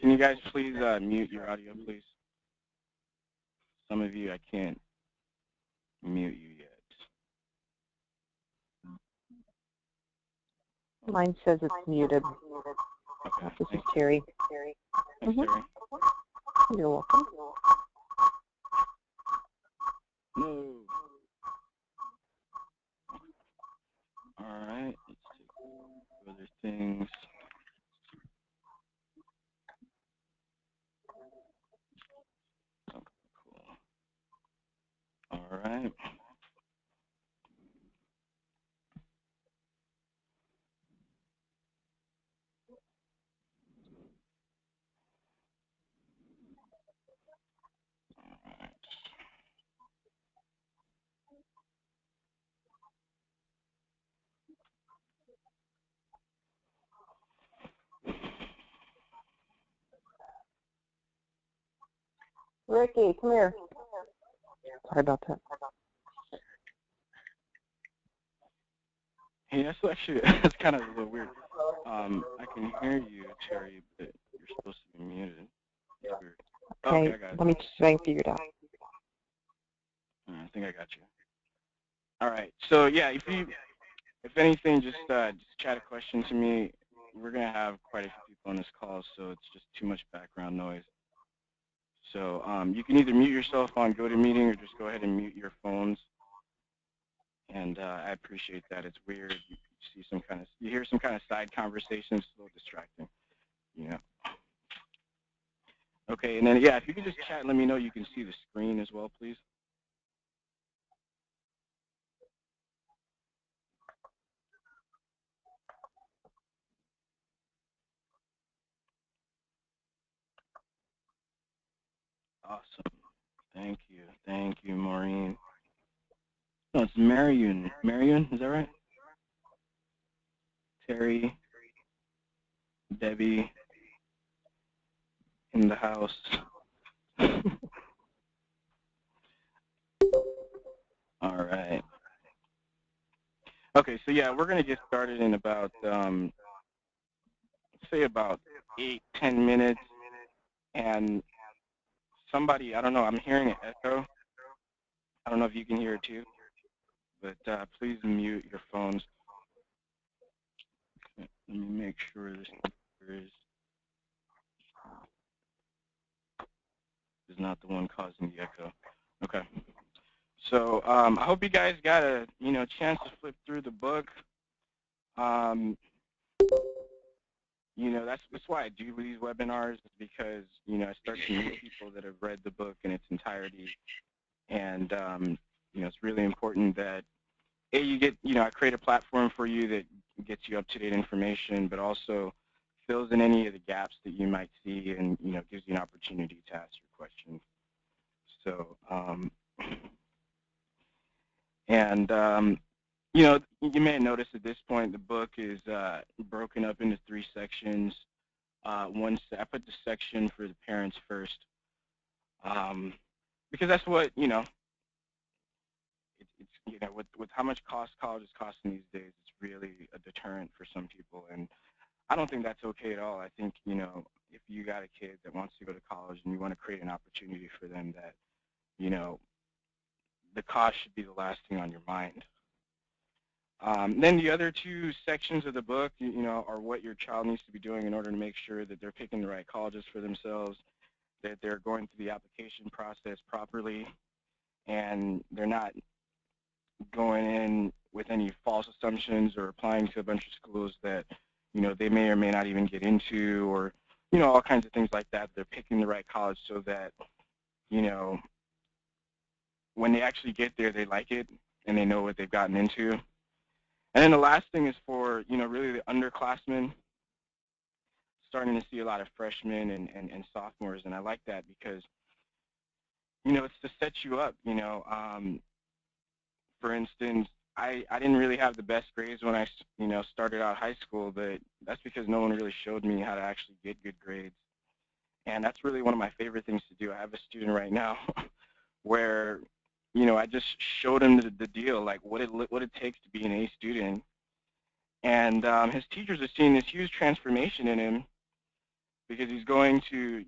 Can you guys please mute your audio, please? Some of you, I can't mute you yet. Mine says it's muted. Okay. This is Terry. Thanks, Terry. You're welcome. No. All right. Let's take other things. Okay, cool. All right. Ricky, come here. Sorry about that. Hey, that's actually that's kind of a little weird. I can hear you, Terry, but you're supposed to be muted. It's weird. Okay, I got it. let me try and figure it out. I think I got you. All right. So yeah, if anything, just chat a question to me. We're gonna have quite a few people on this call, so it's just too much background noise. So you can either mute yourself on GoToMeeting or just go ahead and mute your phones. And I appreciate that. It's weird. You see you hear some kind of side conversation. It's a little distracting, you know. Okay, and then yeah, if you could just chat and let me know you can see the screen as well, please. Awesome. Thank you, Maureen. No, it's Marion. Marion, is that right? Terry, Debbie, in the house. All right. Okay, so yeah, we're gonna get started in about say about 8-10 minutes. And somebody, I don't know, I'm hearing an echo. I don't know if you can hear it too, but please mute your phones. Let me make sure this is not the one causing the echo. Okay. So I hope you guys got a chance to flip through the book. That's why I do these webinars, because I start to meet people that have read the book in its entirety, and it's really important that you get I create a platform for you that gets you up-to-date information, but also fills in any of the gaps that you might see, and gives you an opportunity to ask your questions. So you may have noticed at this point the book is broken up into 3 sections. I put the section for the parents first, because that's what with how much college is costing these days, it's really a deterrent for some people, and I don't think that's okay at all. I think if you got a kid that wants to go to college and you want to create an opportunity for them, that the cost should be the last thing on your mind. Then the other 2 sections of the book, are what your child needs to be doing in order to make sure that they're picking the right colleges for themselves, that they're going through the application process properly, and they're not going in with any false assumptions or applying to a bunch of schools that they may or may not even get into, or all kinds of things like that. They're picking the right college so that when they actually get there, they like it and they know what they've gotten into. And then the last thing is for really the underclassmen. Starting to see a lot of freshmen and sophomores, and I like that because it's to set you up. For instance, I didn't really have the best grades when I started out high school, but that's because no one really showed me how to actually get good grades. And that's really one of my favorite things to do. I have a student right now where I just showed him the deal, like what it takes to be an A student. And his teachers are seeing this huge transformation in him because he's going to,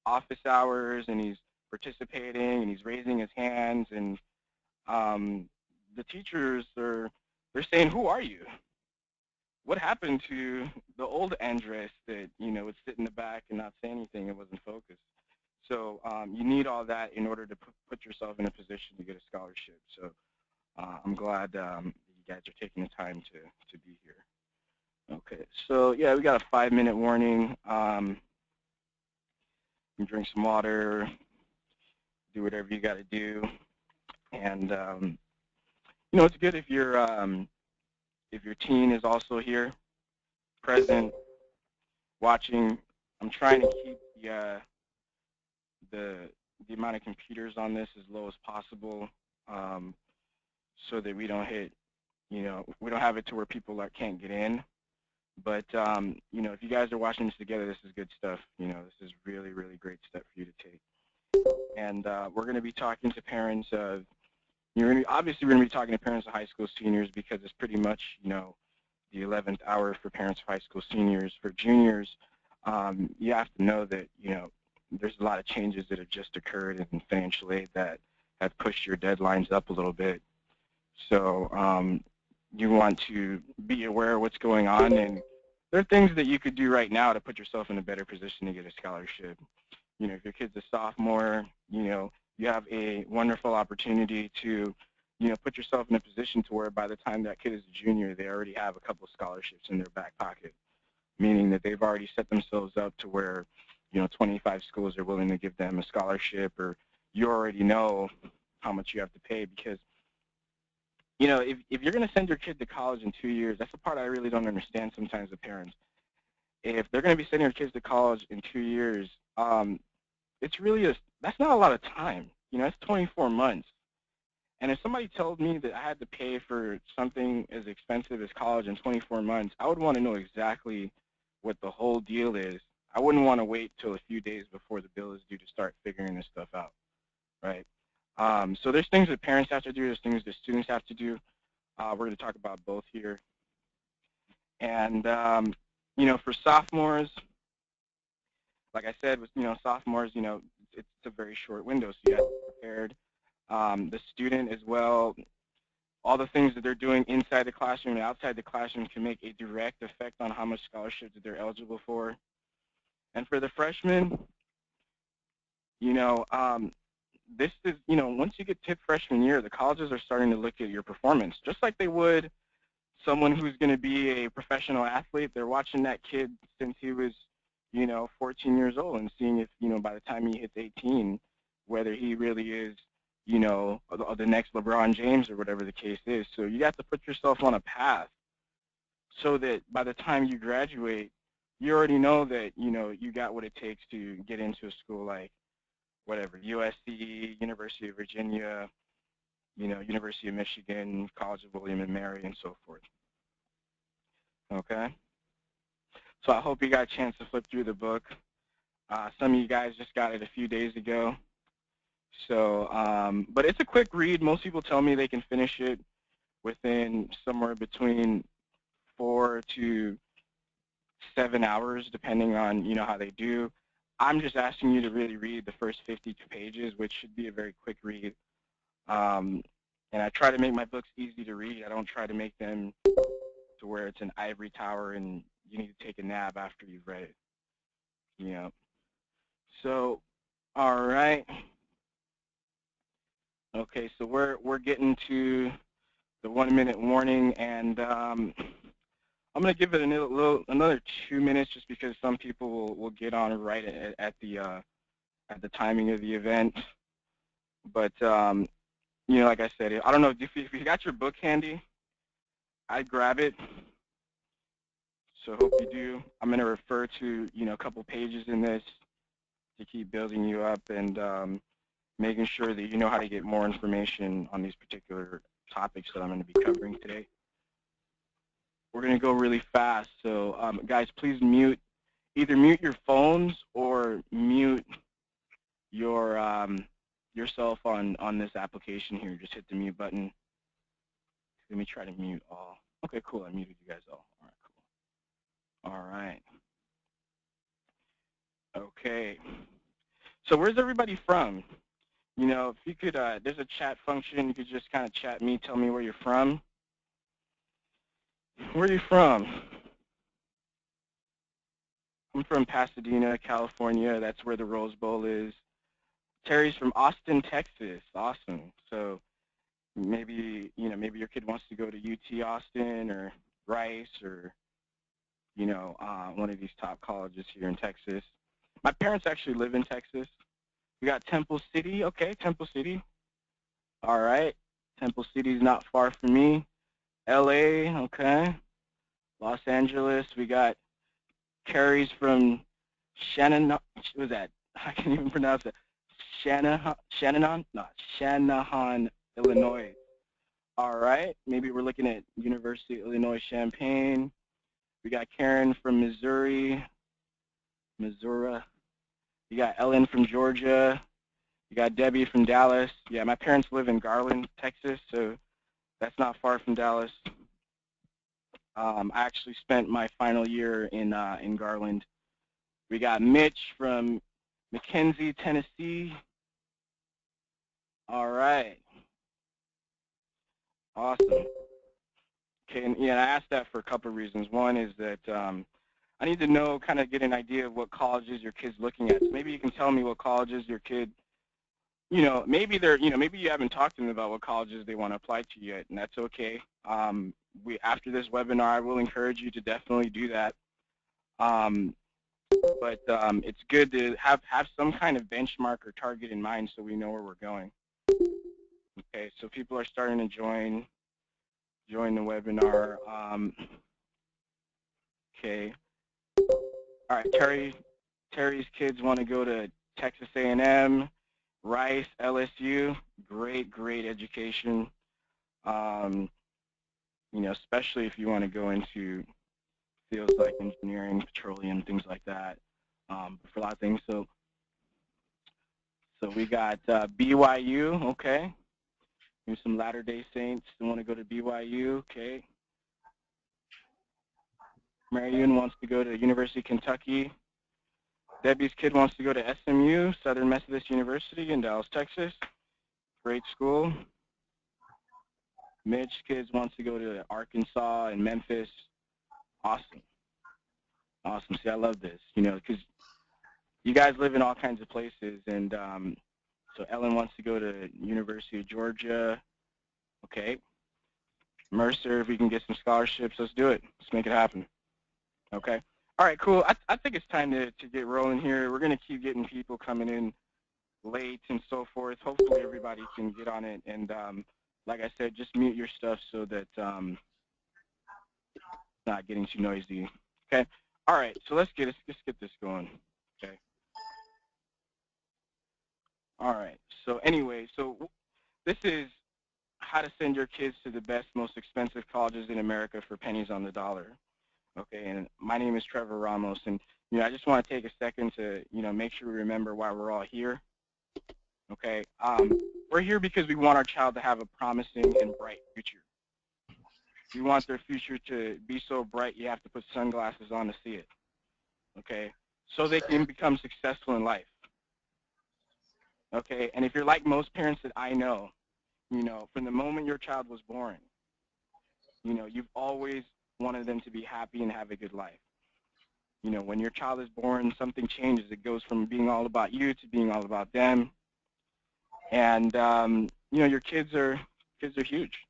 office hours, and he's participating, and he's raising his hands, and the teachers they're saying, "Who are you? What happened to the old Andres that would sit in the back and not say anything and wasn't focused?" So you need all that in order to put yourself in a position to get a scholarship. So I'm glad you guys are taking the time to be here. Okay, so yeah, we got a 5-minute warning. You drink some water, do whatever you got to do, and it's good if your teen is also here, present, watching. I'm trying to keep the amount of computers on this as low as possible, so that we don't hit, we don't have it to where people can't get in. But if you guys are watching this together, this is good stuff. This is really, really great stuff for you to take. And we're going to be talking to parents of, obviously we're going to be talking to parents of high school seniors, because it's pretty much, the 11th hour for parents of high school seniors. For juniors, you have to know that, there's a lot of changes that have just occurred in financial aid that have pushed your deadlines up a little bit. So you want to be aware of what's going on, and there are things that you could do right now to put yourself in a better position to get a scholarship. If your kid's a sophomore, you have a wonderful opportunity to, put yourself in a position to where by the time that kid is a junior, they already have a couple of scholarships in their back pocket, meaning that they've already set themselves up to where, 25 schools are willing to give them a scholarship, or you already know how much you have to pay. Because, if you're going to send your kid to college in 2 years, that's the part I really don't understand sometimes with parents. If they're going to be sending their kids to college in 2 years, it's really that's not a lot of time. It's 24 months. And if somebody told me that I had to pay for something as expensive as college in 24 months, I would want to know exactly what the whole deal is. I wouldn't want to wait till a few days before the bill is due to start figuring this stuff out, right? So there's things that parents have to do, there's things that students have to do. We're going to talk about both here. And, for sophomores, like I said, with, sophomores, it's a very short window, so you have to be prepared. The student as well, all the things that they're doing inside the classroom and outside the classroom can make a direct effect on how much scholarship that they're eligible for. And for the freshmen, this is, once you get to freshman year, the colleges are starting to look at your performance, just like they would someone who's going to be a professional athlete. They're watching that kid since he was, 14 years old, and seeing if, by the time he hits 18, whether he really is, the next LeBron James or whatever the case is. So you have to put yourself on a path so that by the time you graduate, you already know that, you got what it takes to get into a school like whatever, USC, University of Virginia, University of Michigan, College of William and Mary, and so forth. Okay? So I hope you got a chance to flip through the book. Some of you guys just got it a few days ago. So, but it's a quick read. Most people tell me they can finish it within somewhere between 4 to 7 hours, depending on, how they do. I'm just asking you to really read the first 52 pages, which should be a very quick read. And I try to make my books easy to read. I don't try to make them to where it's an ivory tower and you need to take a nap after you've read it. So, all right. Okay, so we're getting to the 1-minute warning, and I'm going to give it another 2 minutes, just because some people will get on right at the timing of the event. But like I said, I don't know if you got your book handy, I'd grab it. So I hope you do. I'm going to refer to a couple pages in this to keep building you up and making sure that you know how to get more information on these particular topics that I'm going to be covering today. We're going to go really fast, so guys, please either mute your phones or mute yourself on this application here. Just hit the mute button. Let me try to mute all. Okay, cool. I muted you guys all. All right, cool. All right. So where's everybody from? You know, if you could, there's a chat function. You could just kind of chat me, tell me where you're from. Where are you from? I'm from Pasadena, California. That's where the Rose Bowl is. Terry's from Austin, Texas. Awesome. So maybe, you know, maybe your kid wants to go to UT Austin or Rice or, you know, one of these top colleges here in Texas. My parents actually live in Texas. We got Temple City. Okay, Temple City. All right. Temple City is not far from me. LA, okay. Los Angeles. We got Carrie's from Shannon. What was that? I can't even pronounce it. Shanahan? No, Shanahan, Illinois. All right. Maybe we're looking at University of Illinois Champaign. We got Karen from Missouri. You got Ellen from Georgia. You got Debbie from Dallas. Yeah, my parents live in Garland, Texas, so that's not far from Dallas. I actually spent my final year in Garland. We got Mitch from McKenzie, Tennessee. All right. Awesome. Okay, and yeah, I asked that for a couple of reasons. One is that I need to know, kind of get an idea of what colleges your kid's looking at. So maybe you can tell me what colleges your kid, you know, maybe they're, you know, maybe you haven't talked to them about what colleges they want to apply to yet, and that's okay. After this webinar, I will encourage you to definitely do that. But it's good to have some kind of benchmark or target in mind so we know where we're going. Okay, so people are starting to join the webinar. Okay. All right, Terry's kids want to go to Texas A&M, Rice, LSU. Great education. You know, especially if you want to go into fields like engineering, petroleum, things like that, for a lot of things. So we got BYU, okay. Maybe some Latter-day Saints who want to go to BYU, okay. Marion wants to go to University of Kentucky. Debbie's kid wants to go to SMU, Southern Methodist University in Dallas, Texas. Great school. Mitch kids wants to go to Arkansas and Memphis. Awesome. Awesome. See, I love this, you know, because you guys live in all kinds of places. And so Ellen wants to go to University of Georgia. Okay. Mercer, if we can get some scholarships, let's do it. Let's make it happen. Okay. All right, cool. I think it's time to get rolling here. We're going to keep getting people coming in late and so forth. Hopefully everybody can get on it. And like I said, just mute your stuff so that it's not getting too noisy. Okay. All right. So let's get this going. Okay. All right. So anyway, so this is how to send your kids to the best, most expensive colleges in America for pennies on the dollar. Okay, and my name is Trevor Ramos, and you know, I just want to take a second to, you know, make sure we remember why we're all here. Okay, we're here because we want our child to have a promising and bright future. We want their future to be so bright you have to put sunglasses on to see it. Okay, so they can become successful in life. Okay, and if you're like most parents that I know, you know, from the moment your child was born, you know, you've always wanted them to be happy and have a good life. You know, when your child is born, something changes. It goes from being all about you to being all about them. And you know, your kids are huge.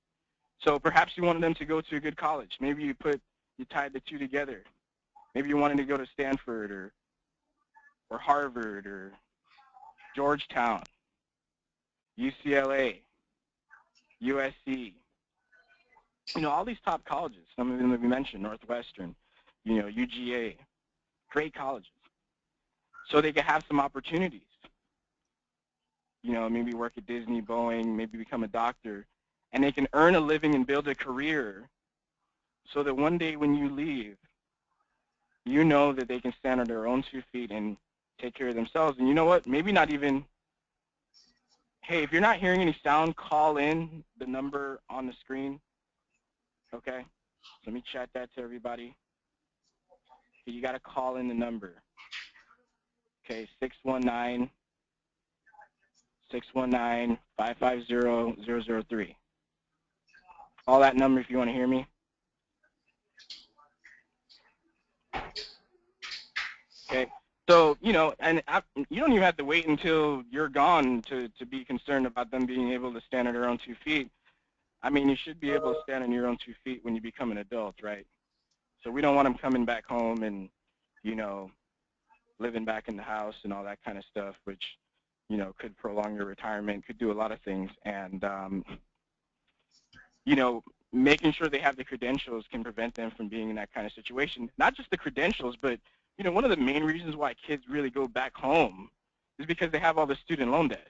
So perhaps you wanted them to go to a good college. Maybe you tied the two together. Maybe you wanted to go to Stanford or Harvard or Georgetown, UCLA, USC. You know, all these top colleges, some of them that we mentioned, Northwestern, you know, UGA, great colleges. So they can have some opportunities. You know, maybe work at Disney, Boeing, maybe become a doctor, and they can earn a living and build a career so that one day when you leave, you know that they can stand on their own 2 feet and take care of themselves. And you know what? Maybe not even, hey, if you're not hearing any sound, call in the number on the screen. Okay? Let me chat that to everybody. Okay, you got to call in the number. Okay, 619 619-550-003. Call that number if you want to hear me. Okay. So, you know, and you don't even have to wait until you're gone to be concerned about them being able to stand on their own 2 feet. I mean, you should be able to stand on your own 2 feet when you become an adult, right? So we don't want them coming back home and, you know, living back in the house and all that kind of stuff, which, you know, could prolong your retirement, could do a lot of things. And, you know, making sure they have the credentials can prevent them from being in that kind of situation. Not just the credentials, but, you know, one of the main reasons why kids really go back home is because they have all the student loan debt.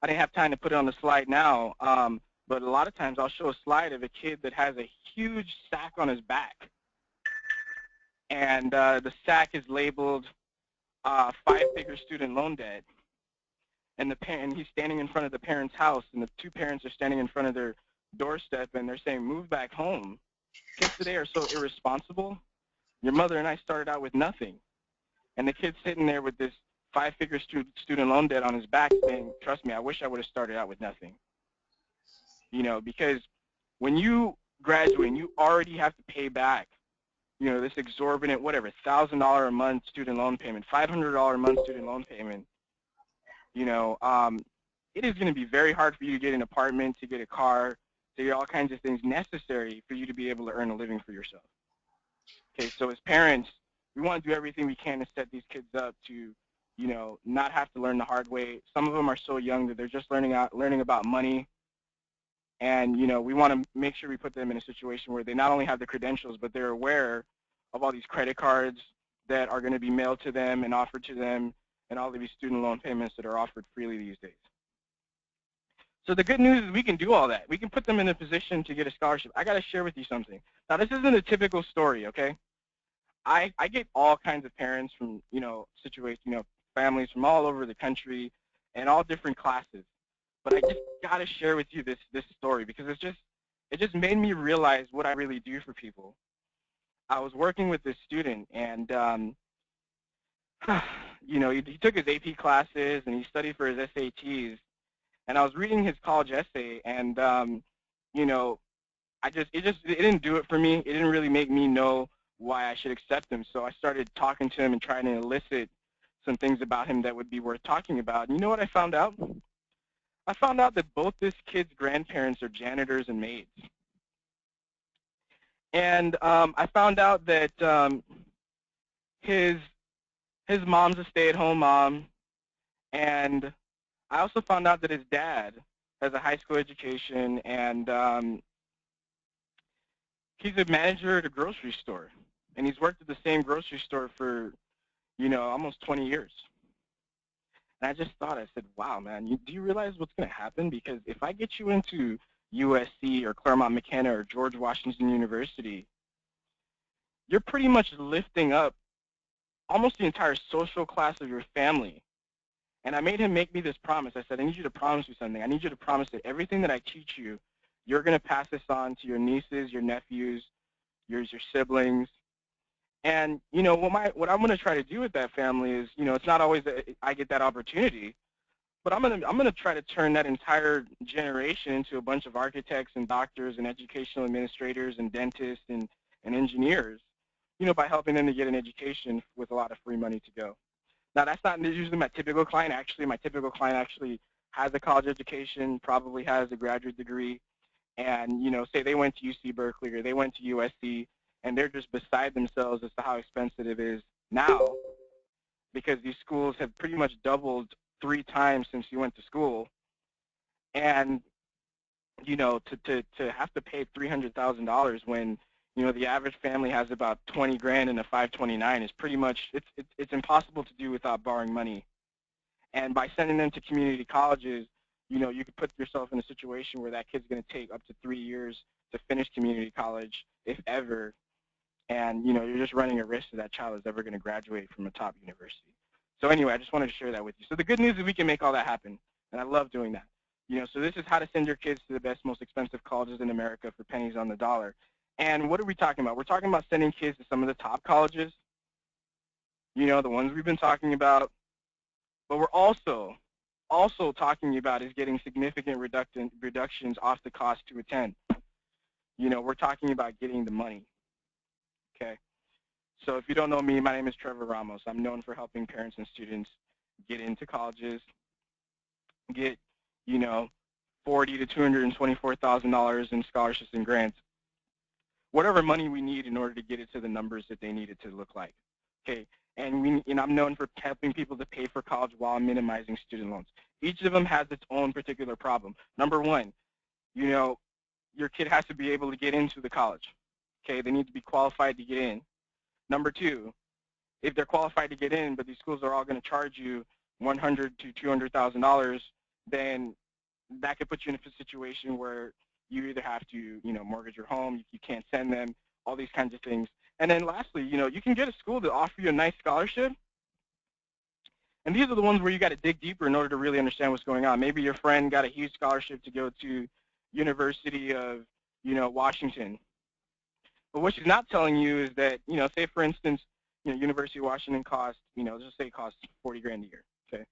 I didn't have time to put it on the slide now, but a lot of times I'll show a slide of a kid that has a huge sack on his back. And the sack is labeled 5-figure student loan debt. And he's standing in front of the parent's house, and the 2 parents are standing in front of their doorstep, and they're saying, move back home. Kids today are so irresponsible. Your mother and I started out with nothing. And the kid's sitting there with this 5-figure student loan debt on his back saying, trust me, I wish I would have started out with nothing. You know, because when you graduate and you already have to pay back, you know, this exorbitant, whatever, $1,000 a month student loan payment, $500 a month student loan payment, you know, it is going to be very hard for you to get an apartment, to get a car, to get all kinds of things necessary for you to be able to earn a living for yourself. Okay, so as parents, we want to do everything we can to set these kids up to, you know, not have to learn the hard way. Some of them are so young that they're just learning about money. And, you know, we want to make sure we put them in a situation where they not only have the credentials, but they're aware of all these credit cards that are going to be mailed to them and offered to them, and all of these student loan payments that are offered freely these days. So the good news is we can do all that. We can put them in a position to get a scholarship. I got to share with you something. Now, this isn't a typical story, okay? I get all kinds of parents from, you know, families from all over the country and all different classes. But I just got to share with you this story because it just made me realize what I really do for people. I was working with this student, and you know, he took his AP classes and he studied for his SATs, and I was reading his college essay, and you know, it didn't do it for me. It didn't really make me know why I should accept him. So I started talking to him and trying to elicit some things about him that would be worth talking about. And you know what I found out? I found out that both this kid's grandparents are janitors and maids. And I found out that his mom's a stay-at-home mom, and I also found out that his dad has a high school education, and he's a manager at a grocery store, and he's worked at the same grocery store for, you know, almost 20 years. And I just thought, I said, wow, man, do you realize what's going to happen? Because if I get you into USC or Claremont McKenna or George Washington University, you're pretty much lifting up almost the entire social class of your family. And I made him make me this promise. I said, I need you to promise me something. I need you to promise that everything that I teach you, you're going to pass this on to your nieces, your nephews, your siblings. And, you know, what I'm going to try to do with that family is, you know, it's not always that I get that opportunity, but I'm going to try to turn that entire generation into a bunch of architects and doctors and educational administrators and dentists and engineers, you know, by helping them to get an education with a lot of free money to go. Now, that's not usually my typical client. Actually, my typical client actually has a college education, probably has a graduate degree, and, you know, say they went to UC Berkeley or they went to USC, and they're just beside themselves as to how expensive it is now, because these schools have pretty much doubled 3 times since you went to school. And, you know, to have to pay $300,000 when, you know, the average family has about 20 grand in a 529 is pretty much, it's impossible to do without borrowing money. And by sending them to community colleges, you know, you could put yourself in a situation where that kid's going to take up to 3 years to finish community college, if ever. And, you know, you're just running a risk that that child is ever going to graduate from a top university. So anyway, I just wanted to share that with you. So the good news is we can make all that happen, and I love doing that. You know, so this is how to send your kids to the best, most expensive colleges in America for pennies on the dollar. And what are we talking about? We're talking about sending kids to some of the top colleges, you know, the ones we've been talking about. But we're also also talking about is getting significant reductions off the cost to attend. We're talking about getting the money, okay? So if you don't know me, my name is Trevor Ramos. I'm known for helping parents and students get into colleges, get, you know, $40,000 to $224,000 in scholarships and grants, whatever money we need in order to get it to the numbers that they need it to look like, okay? And I'm known for helping people to pay for college while minimizing student loans. Each of them has its own particular problem. Number one, your kid has to be able to get into the college, okay? They need to be qualified to get in. Number two, if they're qualified to get in, but these schools are all going to charge you $100,000 to $200,000, then that could put you in a situation where you either have to, mortgage your home, you can't send them, all these kinds of things. And then lastly, you can get a school to offer you a nice scholarship. And these are the ones where you got to dig deeper in order to really understand what's going on. Maybe your friend got a huge scholarship to go to University of, Washington. But what she's not telling you is that, say for instance, University of Washington costs, let's just say it costs $40,000 a year, okay?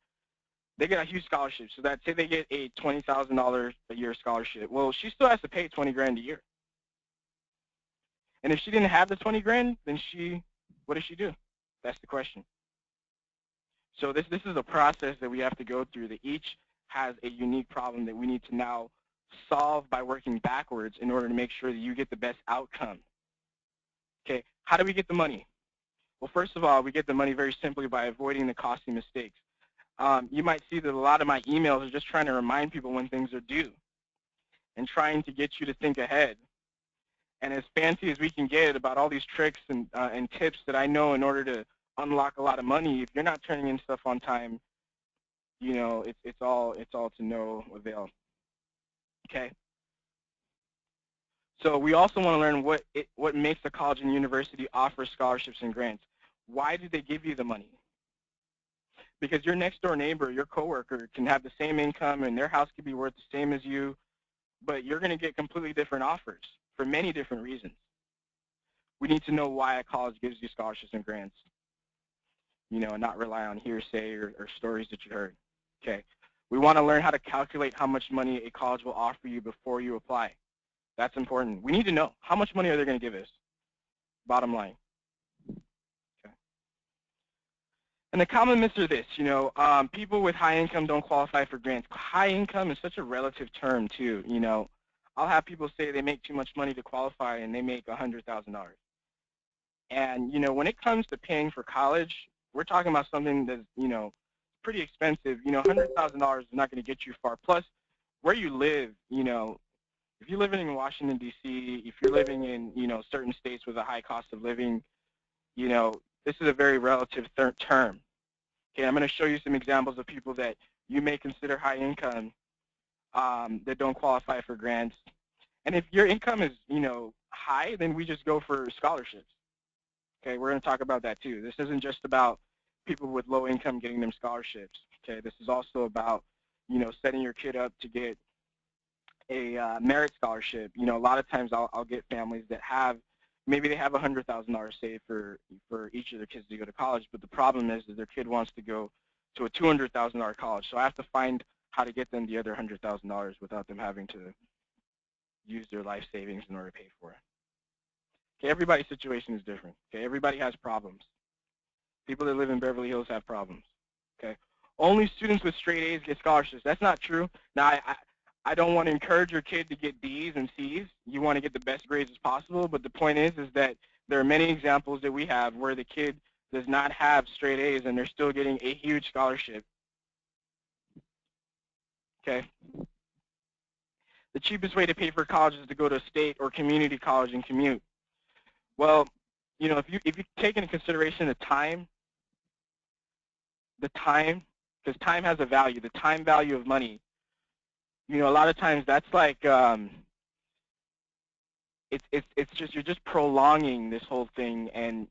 They get a huge scholarship. So say they get a $20,000 a year scholarship. Well, she still has to pay $20,000 a year. And if she didn't have the $20,000, then what does she do? That's the question. So this is a process that we have to go through, that each has a unique problem that we need to now solve by working backwards in order to make sure that you get the best outcome. Okay, how do we get the money? Well, first of all, we get the money very simply by avoiding the costly mistakes. You might see that a lot of my emails are just trying to remind people when things are due and trying to get you to think ahead. And as fancy as we can get about all these tricks and tips that I know in order to unlock a lot of money, if you're not turning in stuff on time, it's all to no avail. Okay. So we also want to learn what makes a college and university offer scholarships and grants. Why do they give you the money? Because your next door neighbor, your coworker, can have the same income and their house could be worth the same as you, but you're going to get completely different offers for many different reasons. We need to know why a college gives you scholarships and grants, and not rely on hearsay or stories that you heard. Okay. We want to learn how to calculate how much money a college will offer you before you apply. That's important. We need to know how much money are they going to give us, bottom line. Okay. And the common myths are this, people with high income don't qualify for grants. High income is such a relative term too, I'll have people say they make too much money to qualify and they make $100,000. And, when it comes to paying for college, we're talking about something that's, pretty expensive. $100,000 is not going to get you far. Plus, where you live, if you're living in Washington, D.C., if you're living in, certain states with a high cost of living, this is a very relative term. Okay, I'm going to show you some examples of people that you may consider high income that don't qualify for grants. And if your income is, high, then we just go for scholarships. Okay, we're going to talk about that too. This isn't just about people with low income getting them scholarships. Okay, this is also about, setting your kid up to get a merit scholarship. A lot of times I'll get families that maybe they have $100,000 saved for each of their kids to go to college, but the problem is that their kid wants to go to a $200,000 college. So I have to find how to get them the other $100,000 without them having to use their life savings in order to pay for it. Okay, everybody's situation is different. Okay, everybody has problems. People that live in Beverly Hills have problems. Okay, only students with straight A's get scholarships. That's not true. Now, I don't want to encourage your kid to get B's and C's. You want to get the best grades as possible, but the point is that there are many examples that we have where the kid does not have straight A's and they're still getting a huge scholarship. Okay. The cheapest way to pay for college is to go to a state or community college and commute. Well, if you take into consideration the time, because time has a value, the time value of money, a lot of times that's like it's just you're just prolonging this whole thing, and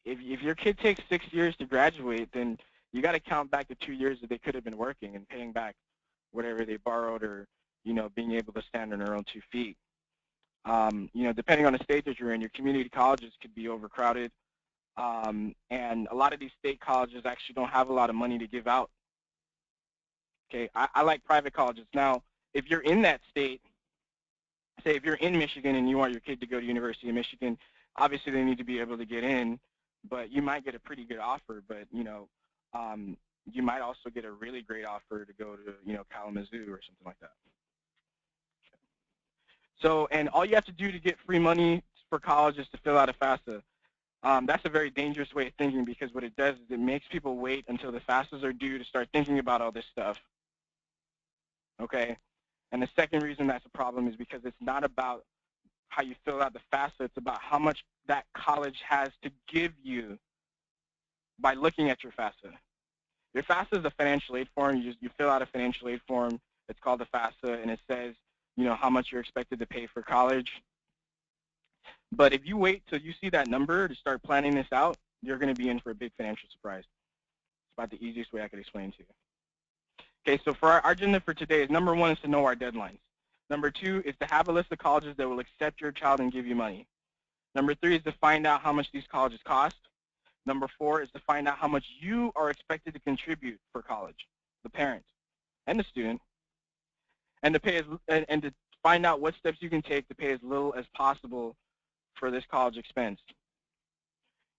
if your kid takes 6 years to graduate, then you got to count back the 2 years that they could have been working and paying back whatever they borrowed, or being able to stand on their own 2 feet. Depending on the state that you're in, your community colleges could be overcrowded, and a lot of these state colleges actually don't have a lot of money to give out. Okay, I like private colleges. Now, if you're in that state, say if you're in Michigan and you want your kid to go to University of Michigan, obviously they need to be able to get in, but you might get a pretty good offer. But you might also get a really great offer to go to Kalamazoo or something like that. So, and all you have to do to get free money for college is to fill out a FAFSA. That's a very dangerous way of thinking, because what it does is it makes people wait until the FAFSAs are due to start thinking about all this stuff. Okay? And the second reason that's a problem is because it's not about how you fill out the FAFSA, it's about how much that college has to give you by looking at your FAFSA. Your FAFSA is a financial aid form. You fill out a financial aid form. It's called the FAFSA, and it says how much you're expected to pay for college. But if you wait till you see that number to start planning this out, you're going to be in for a big financial surprise. It's about the easiest way I could explain to you. Okay, so for our agenda for today is number 1 is to know our deadlines. Number 2 is to have a list of colleges that will accept your child and give you money. Number 3 is to find out how much these colleges cost. Number 4 is to find out how much you are expected to contribute for college, the parent and the student, and to find out what steps you can take to pay as little as possible for this college expense.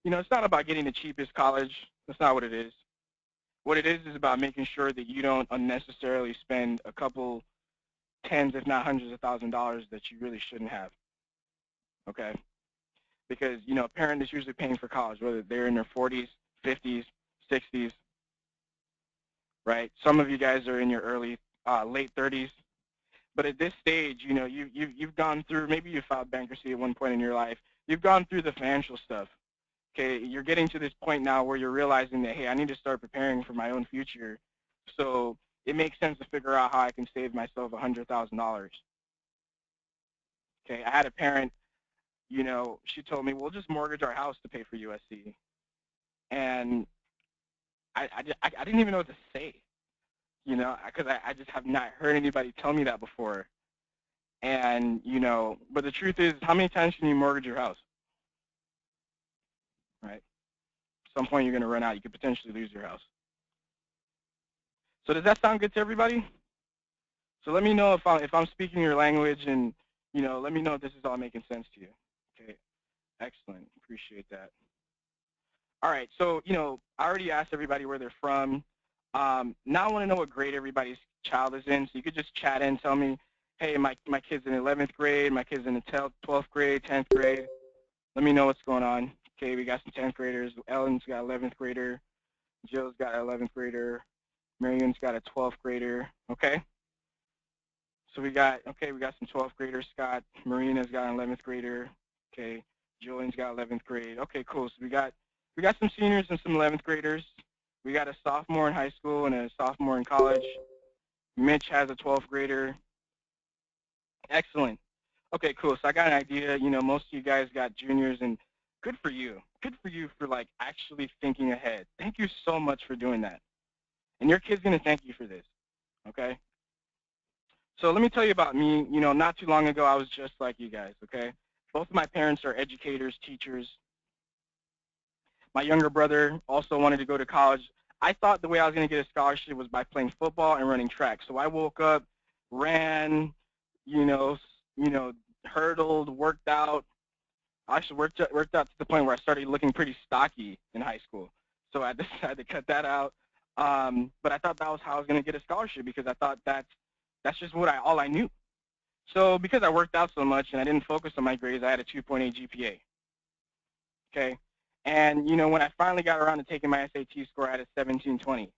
It's not about getting the cheapest college. That's not what it is. What it is about making sure that you don't unnecessarily spend a couple tens, if not hundreds of $1,000s that you really shouldn't have. Okay? Because, a parent is usually paying for college, whether they're in their 40s, 50s, 60s, right? Some of you guys are in your late 30s. But at this stage, you've gone through, maybe you filed bankruptcy at one point in your life. You've gone through the financial stuff. Okay, you're getting to this point now where you're realizing that, hey, I need to start preparing for my own future. So it makes sense to figure out how I can save myself $100,000. Okay, I had a parent, she told me, we'll just mortgage our house to pay for USC. And I didn't even know what to say. Because I just have not heard anybody tell me that before. And, but the truth is, how many times can you mortgage your house? Right? At some point you're going to run out. You could potentially lose your house. So does that sound good to everybody? So let me know if I'm speaking your language, and, let me know if this is all making sense to you. Okay, excellent. Appreciate that. All right, so, I already asked everybody where they're from. Now I want to know what grade everybody's child is in. So you could just chat in, tell me, hey, my kid's in 11th grade, my kid's in the 12th grade, 10th grade. Let me know what's going on. Okay, we got some 10th graders. Ellen's got 11th grader. Jill's got an 11th grader. Marian's got a 12th grader. Okay. So we got some 12th graders. Scott, Marina's got an 11th grader. Okay. Julian's got 11th grade. Okay, cool. So we got some seniors and some 11th graders. We got a sophomore in high school and a sophomore in college. Mitch has a 12th grader. Excellent. Okay, cool. So I got an idea. Most of you guys got juniors, and good for you. Good for you for, actually thinking ahead. Thank you so much for doing that. And your kid's going to thank you for this, okay? So let me tell you about me. Not too long ago, I was just like you guys, okay? Both of my parents are educators, teachers. My younger brother also wanted to go to college. I thought the way I was going to get a scholarship was by playing football and running track. So I woke up, ran, hurdled, worked out. I actually worked out to the point where I started looking pretty stocky in high school. So I decided to cut that out. But I thought that was how I was going to get a scholarship, because I thought that's just all I knew. So because I worked out so much and I didn't focus on my grades, I had a 2.8 GPA. Okay. And, when I finally got around to taking my SAT score, I had a 1720.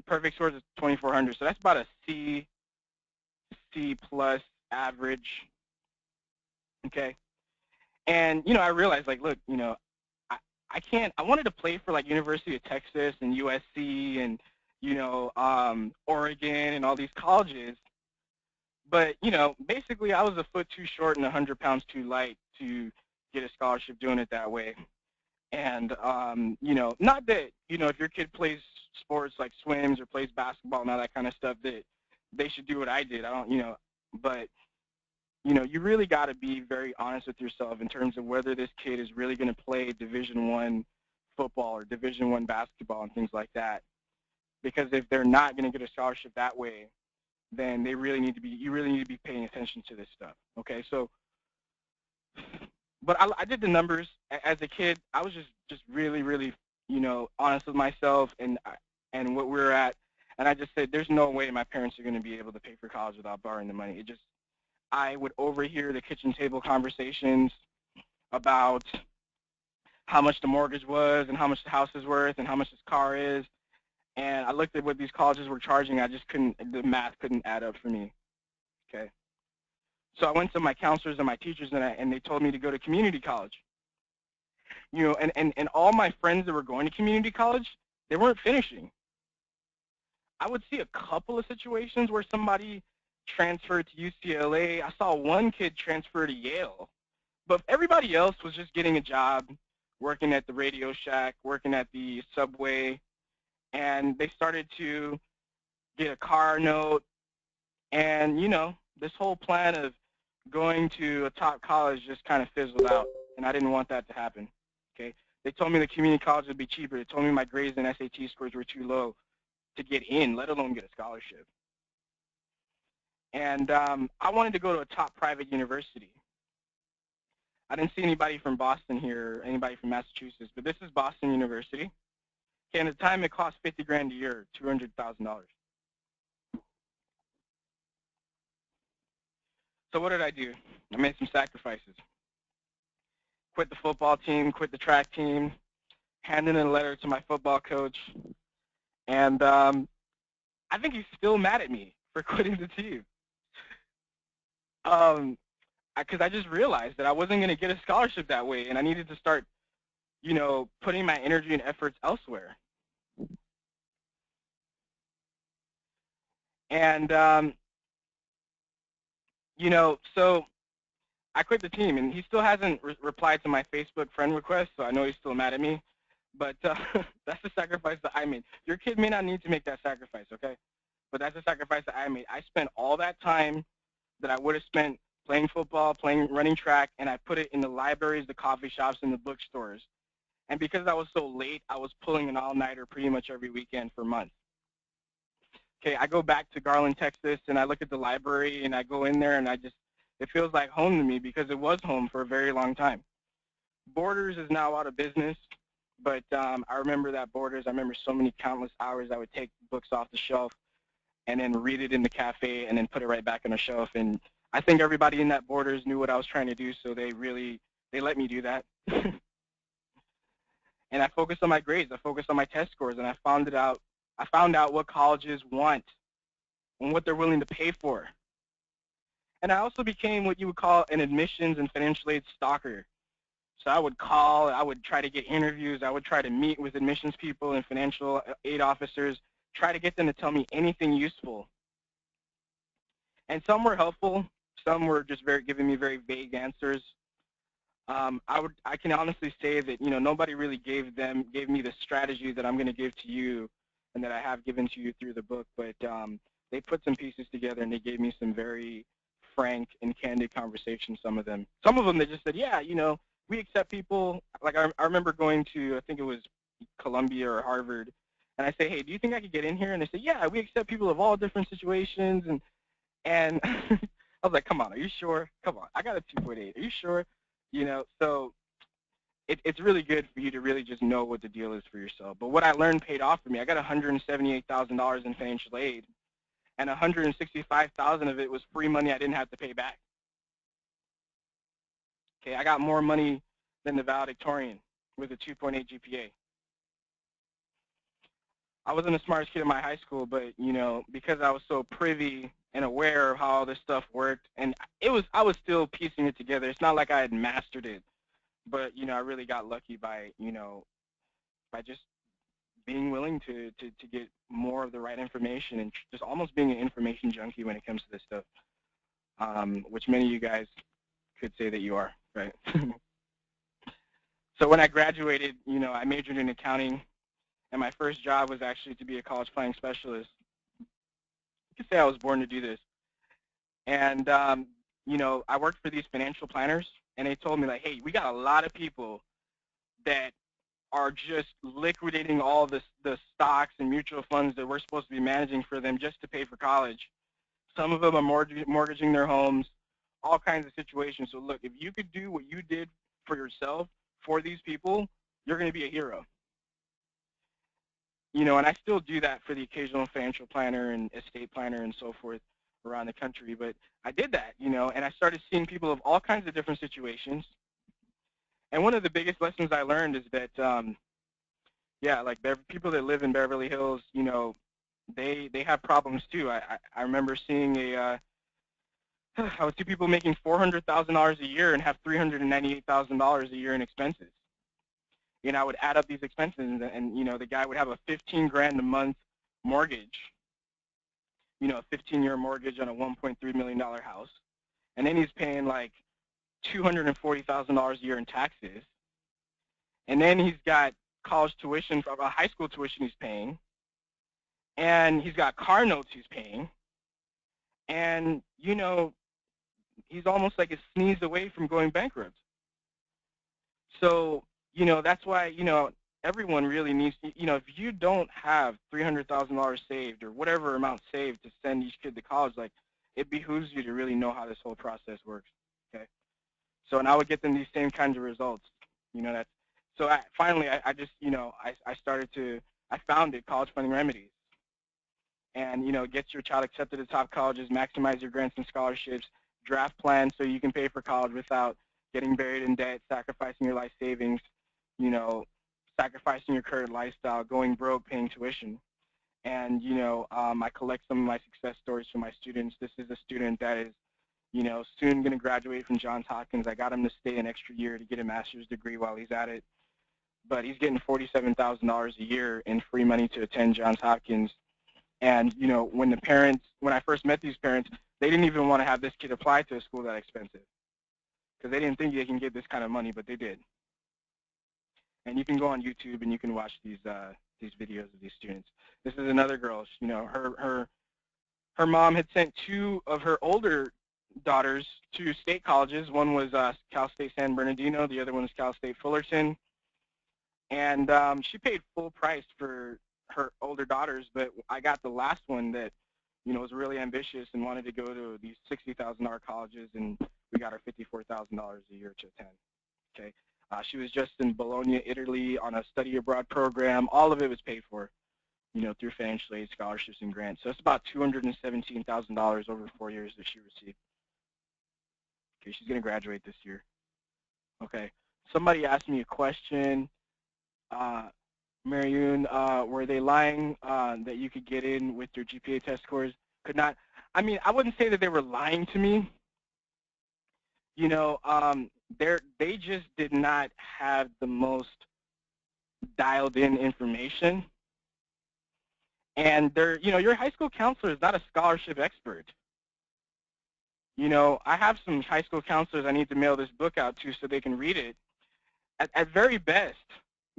Perfect score is 2400. So that's about a C plus average. Okay. And, I realized, look, I can't, I wanted to play for, University of Texas and USC and, Oregon and all these colleges. But, basically I was a foot too short and 100 pounds too light to get a scholarship doing it that way. And, not that, if your kid plays sports like swims or plays basketball and all that kind of stuff, that they should do what I did. I don't, but, you really got to be very honest with yourself in terms of whether this kid is really going to play Division I football or Division I basketball and things like that. because if they're not going to get a scholarship that way, then you really need to be paying attention to this stuff. Okay, so, but I did the numbers as a kid. I was just really, honest with myself and what we were at, and I just said, there's no way my parents are going to be able to pay for college without borrowing the money. I would overhear the kitchen table conversations about how much the mortgage was and how much the house is worth and how much this car is. And I looked at what these colleges were charging. The math couldn't add up for me. Okay. So I went to my counselors and my teachers, and they told me to go to community college. And all my friends that were going to community college, they weren't finishing. I would see a couple of situations where somebody transferred to UCLA. I saw one kid transfer to Yale. But everybody else was just getting a job, working at the Radio Shack, working at the Subway, and they started to get a car note. And, this whole plan of going to a top college just kind of fizzled out, and I didn't want that to happen. Okay? They told me the community college would be cheaper. They told me my grades and SAT scores were too low to get in, let alone get a scholarship. And I wanted to go to a top private university. I didn't see anybody from Boston here, or anybody from Massachusetts, but this is Boston University. Okay, and at the time it cost $50,000 a year, $200,000. So what did I do? I made some sacrifices. Quit the football team, quit the track team, handed in a letter to my football coach, and I think he's still mad at me for quitting the team. Because I just realized that I wasn't going to get a scholarship that way, and I needed to start, putting my energy and efforts elsewhere. And, so I quit the team, and he still hasn't replied to my Facebook friend request, so I know he's still mad at me. But that's the sacrifice that I made. Your kid may not need to make that sacrifice, okay? But that's the sacrifice that I made. I spent all that time that I would have spent playing football, running track, and I put it in the libraries, the coffee shops, and the bookstores. And because I was so late, I was pulling an all-nighter pretty much every weekend for months. Okay, I go back to Garland, Texas, and I look at the library, and I go in there, and it feels like home to me because it was home for a very long time. Borders is now out of business, but I remember that Borders, I remember so many countless hours I would take books off the shelf and then read it in the cafe and then put it right back on the shelf. And I think everybody in that Borders knew what I was trying to do, so they let me do that. And I focused on my grades. I focused on my test scores, and I found out what colleges want and what they're willing to pay for. And I also became what you would call an admissions and financial aid stalker. So I would call, I would try to get interviews, I would try to meet with admissions people and financial aid officers, try to get them to tell me anything useful. And some were helpful, some were just giving me very vague answers. I can honestly say that nobody really gave me the strategy that I'm going to give to you and that I have given to you through the book, but they put some pieces together and they gave me some very frank and candid conversations. Some of them they just said, yeah, we accept people. Like I remember going to, I think it was Columbia or Harvard, and I say, hey, do you think I could get in here? And they say, yeah, we accept people of all different situations. And I was like, come on, are you sure? Come on, I got a 2.8. Are you sure? So it's really good for you to really just know what the deal is for yourself. But what I learned paid off for me. I got $178,000 in financial aid, and $165,000 of it was free money I didn't have to pay back. Okay, I got more money than the valedictorian with a 2.8 GPA. I wasn't the smartest kid in my high school, but because I was so privy and aware of how all this stuff worked, and I was still piecing it together. It's not like I had mastered it, but I really got lucky by by just being willing to get more of the right information and just almost being an information junkie when it comes to this stuff, which many of you guys could say that you are, right? So when I graduated, I majored in accounting, and my first job was actually to be a college planning specialist. You could say I was born to do this. And, I worked for these financial planners, and they told me, like, hey, we got a lot of people that are just liquidating all the stocks and mutual funds that we're supposed to be managing for them just to pay for college. Some of them are mortgaging their homes, all kinds of situations. So look, if you could do what you did for yourself for these people, you're going to be a hero. You know, and I still do that for the occasional financial planner and estate planner and so forth around the country. But I did that, you know, and I started seeing people of all kinds of different situations. And one of the biggest lessons I learned is that, yeah, like people that live in Beverly Hills, you know, they have problems too. I remember seeing I would see people making $400,000 a year and have $398,000 a year in expenses. And I would add up these expenses, and you know, the guy would have a 15 grand a month mortgage, you know, a 15-year mortgage on a $1.3 million house, and then he's paying like $240,000 a year in taxes, and then he's got college tuition, high school tuition he's paying, and he's got car notes he's paying, and you know, he's almost like a sneeze away from going bankrupt. So, you know, that's why, you know, everyone really needs to, you know, if you don't have $300,000 saved or whatever amount saved to send each kid to college, like, it behooves you to really know how this whole process works, okay? So, and I would get them these same kinds of results, you know, that's, so finally, I just, you know, I founded College Funding Remedies. And, you know, get your child accepted to top colleges, maximize your grants and scholarships, draft plans so you can pay for college without getting buried in debt, sacrificing your life savings, you know, sacrificing your current lifestyle, going broke, paying tuition. And, you know, I collect some of my success stories from my students. This is a student that is, you know, soon going to graduate from Johns Hopkins. I got him to stay an extra year to get a master's degree while he's at it. But he's getting $47,000 a year in free money to attend Johns Hopkins. And, you know, when I first met these parents, they didn't even want to have this kid apply to a school that expensive because they didn't think they can get this kind of money, but they did. And you can go on YouTube and you can watch these videos of these students. This is another girl. You know, her mom had sent two of her older daughters to state colleges. One was Cal State San Bernardino. The other one was Cal State Fullerton. And she paid full price for her older daughters, but I got the last one that, you know, was really ambitious and wanted to go to these $60,000 colleges, and we got her $54,000 a year to attend. Okay, she was just in Bologna, Italy, on a study abroad program. All of it was paid for, you know, through financial aid, scholarships, and grants. So it's about $217,000 over 4 years that she received. Okay, she's going to graduate this year. Okay, somebody asked me a question. Marion, were they lying that you could get in with your GPA test scores? Could not. I mean, I wouldn't say that they were lying to me. You know, they just did not have the most dialed in information. And you know, your high school counselor is not a scholarship expert. You know, I have some high school counselors I need to mail this book out to so they can read it. At very best,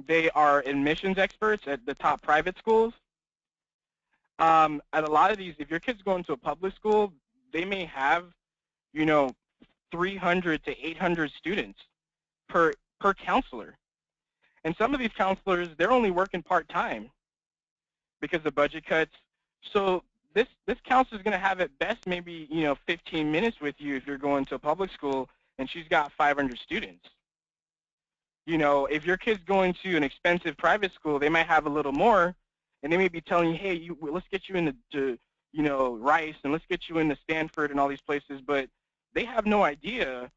they are admissions experts at the top private schools. At a lot of these, if your kid's going to a public school, they may have, you know, 300 to 800 students per counselor. And some of these counselors, they're only working part-time because of budget cuts. So this counselor is going to have at best maybe, you know, 15 minutes with you if you're going to a public school and she's got 500 students. You know, if your kid's going to an expensive private school, they might have a little more, and they may be telling you, hey, let's get you into, you know, Rice, and let's get you into Stanford and all these places, but they have no idea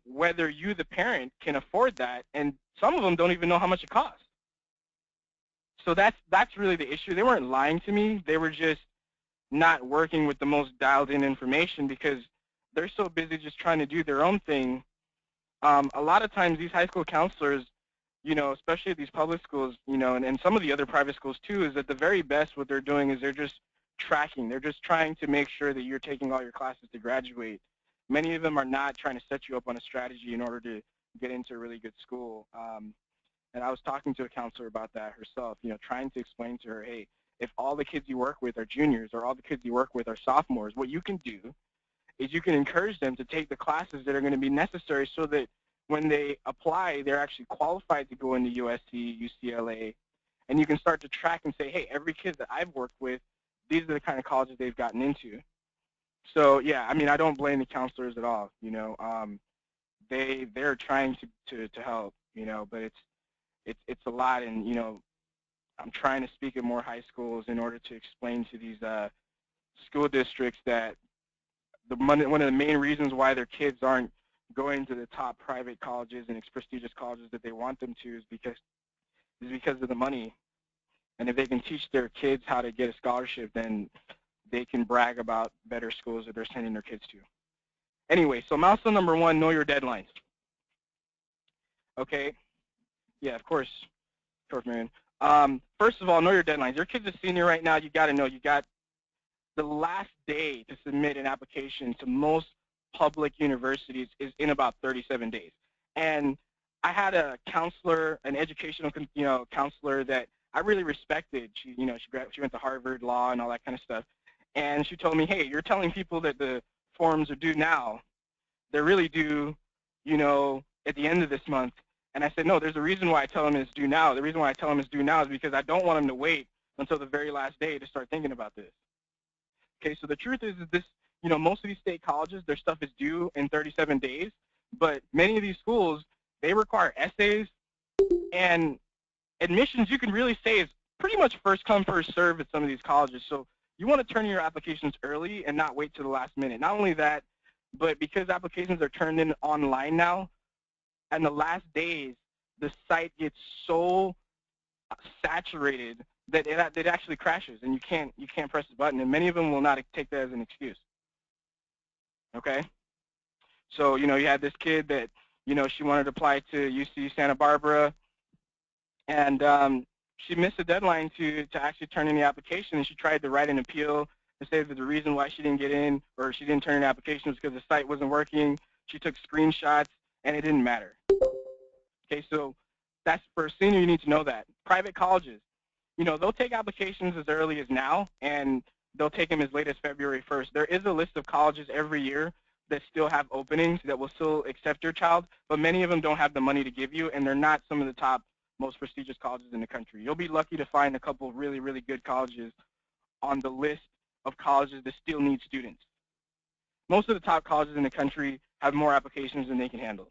whether you, the parent, can afford that, and some of them don't even know how much it costs. So that's really the issue. They weren't lying to me. They were just not working with the most dialed-in information because they're so busy just trying to do their own thing. A lot of times these high school counselors, you know, especially at these public schools, you know, and some of the other private schools too, is at the very best what they're doing is they're just tracking. They're just trying to make sure that you're taking all your classes to graduate. Many of them are not trying to set you up on a strategy in order to get into a really good school. And I was talking to a counselor about that herself, you know, trying to explain to her, hey, if all the kids you work with are juniors or all the kids you work with are sophomores, what you can do is you can encourage them to take the classes that are going to be necessary so that when they apply, they're actually qualified to go into USC, UCLA, and you can start to track and say, hey, every kid that I've worked with, these are the kind of colleges they've gotten into. So yeah, I mean, I don't blame the counselors at all. They're trying to help, but it's a lot, and I'm trying to speak at more high schools in order to explain to these school districts that one of the main reasons why their kids aren't going to the top private colleges and prestigious colleges that they want them to is because of the money. And if they can teach their kids how to get a scholarship, then they can brag about better schools that they're sending their kids to. Anyway, so milestone number 1, know your deadlines. Okay? Yeah, of course, Marion. First of all, know your deadlines. Your kid's a senior right now. You got to know you got the last day to submit an application to most public universities is in about 37 days. And I had a counselor, an educational, counselor that I really respected. She went to Harvard Law and all that kind of stuff. And she told me, hey, you're telling people that the forms are due now. They're really due, at the end of this month. And I said, no, there's a reason why I tell them it's due now. The reason why I tell them it's due now is because I don't want them to wait until the very last day to start thinking about this. Okay, so the truth is this, most of these state colleges, their stuff is due in 37 days, but many of these schools, they require essays, and admissions, you can really say, is pretty much first come, first serve at some of these colleges. So you want to turn in your applications early and not wait to the last minute. Not only that, but because applications are turned in online now, and the last days, the site gets so saturated that it actually crashes, and you can't press the button, and many of them will not take that as an excuse. Okay, so you had this kid that she wanted to apply to UC Santa Barbara, and she missed the deadline to actually turn in the application, and she tried to write an appeal to say that the reason why she didn't get in or she didn't turn in the application was because the site wasn't working. She took screenshots, and it didn't matter. Okay, so that's for a senior, you need to know that. Private colleges, they'll take applications as early as now, and they'll take them as late as February 1st. There is a list of colleges every year that still have openings that will still accept your child, but many of them don't have the money to give you, and they're not some of the top, most prestigious colleges in the country. You'll be lucky to find a couple of really, really good colleges on the list of colleges that still need students. Most of the top colleges in the country have more applications than they can handle.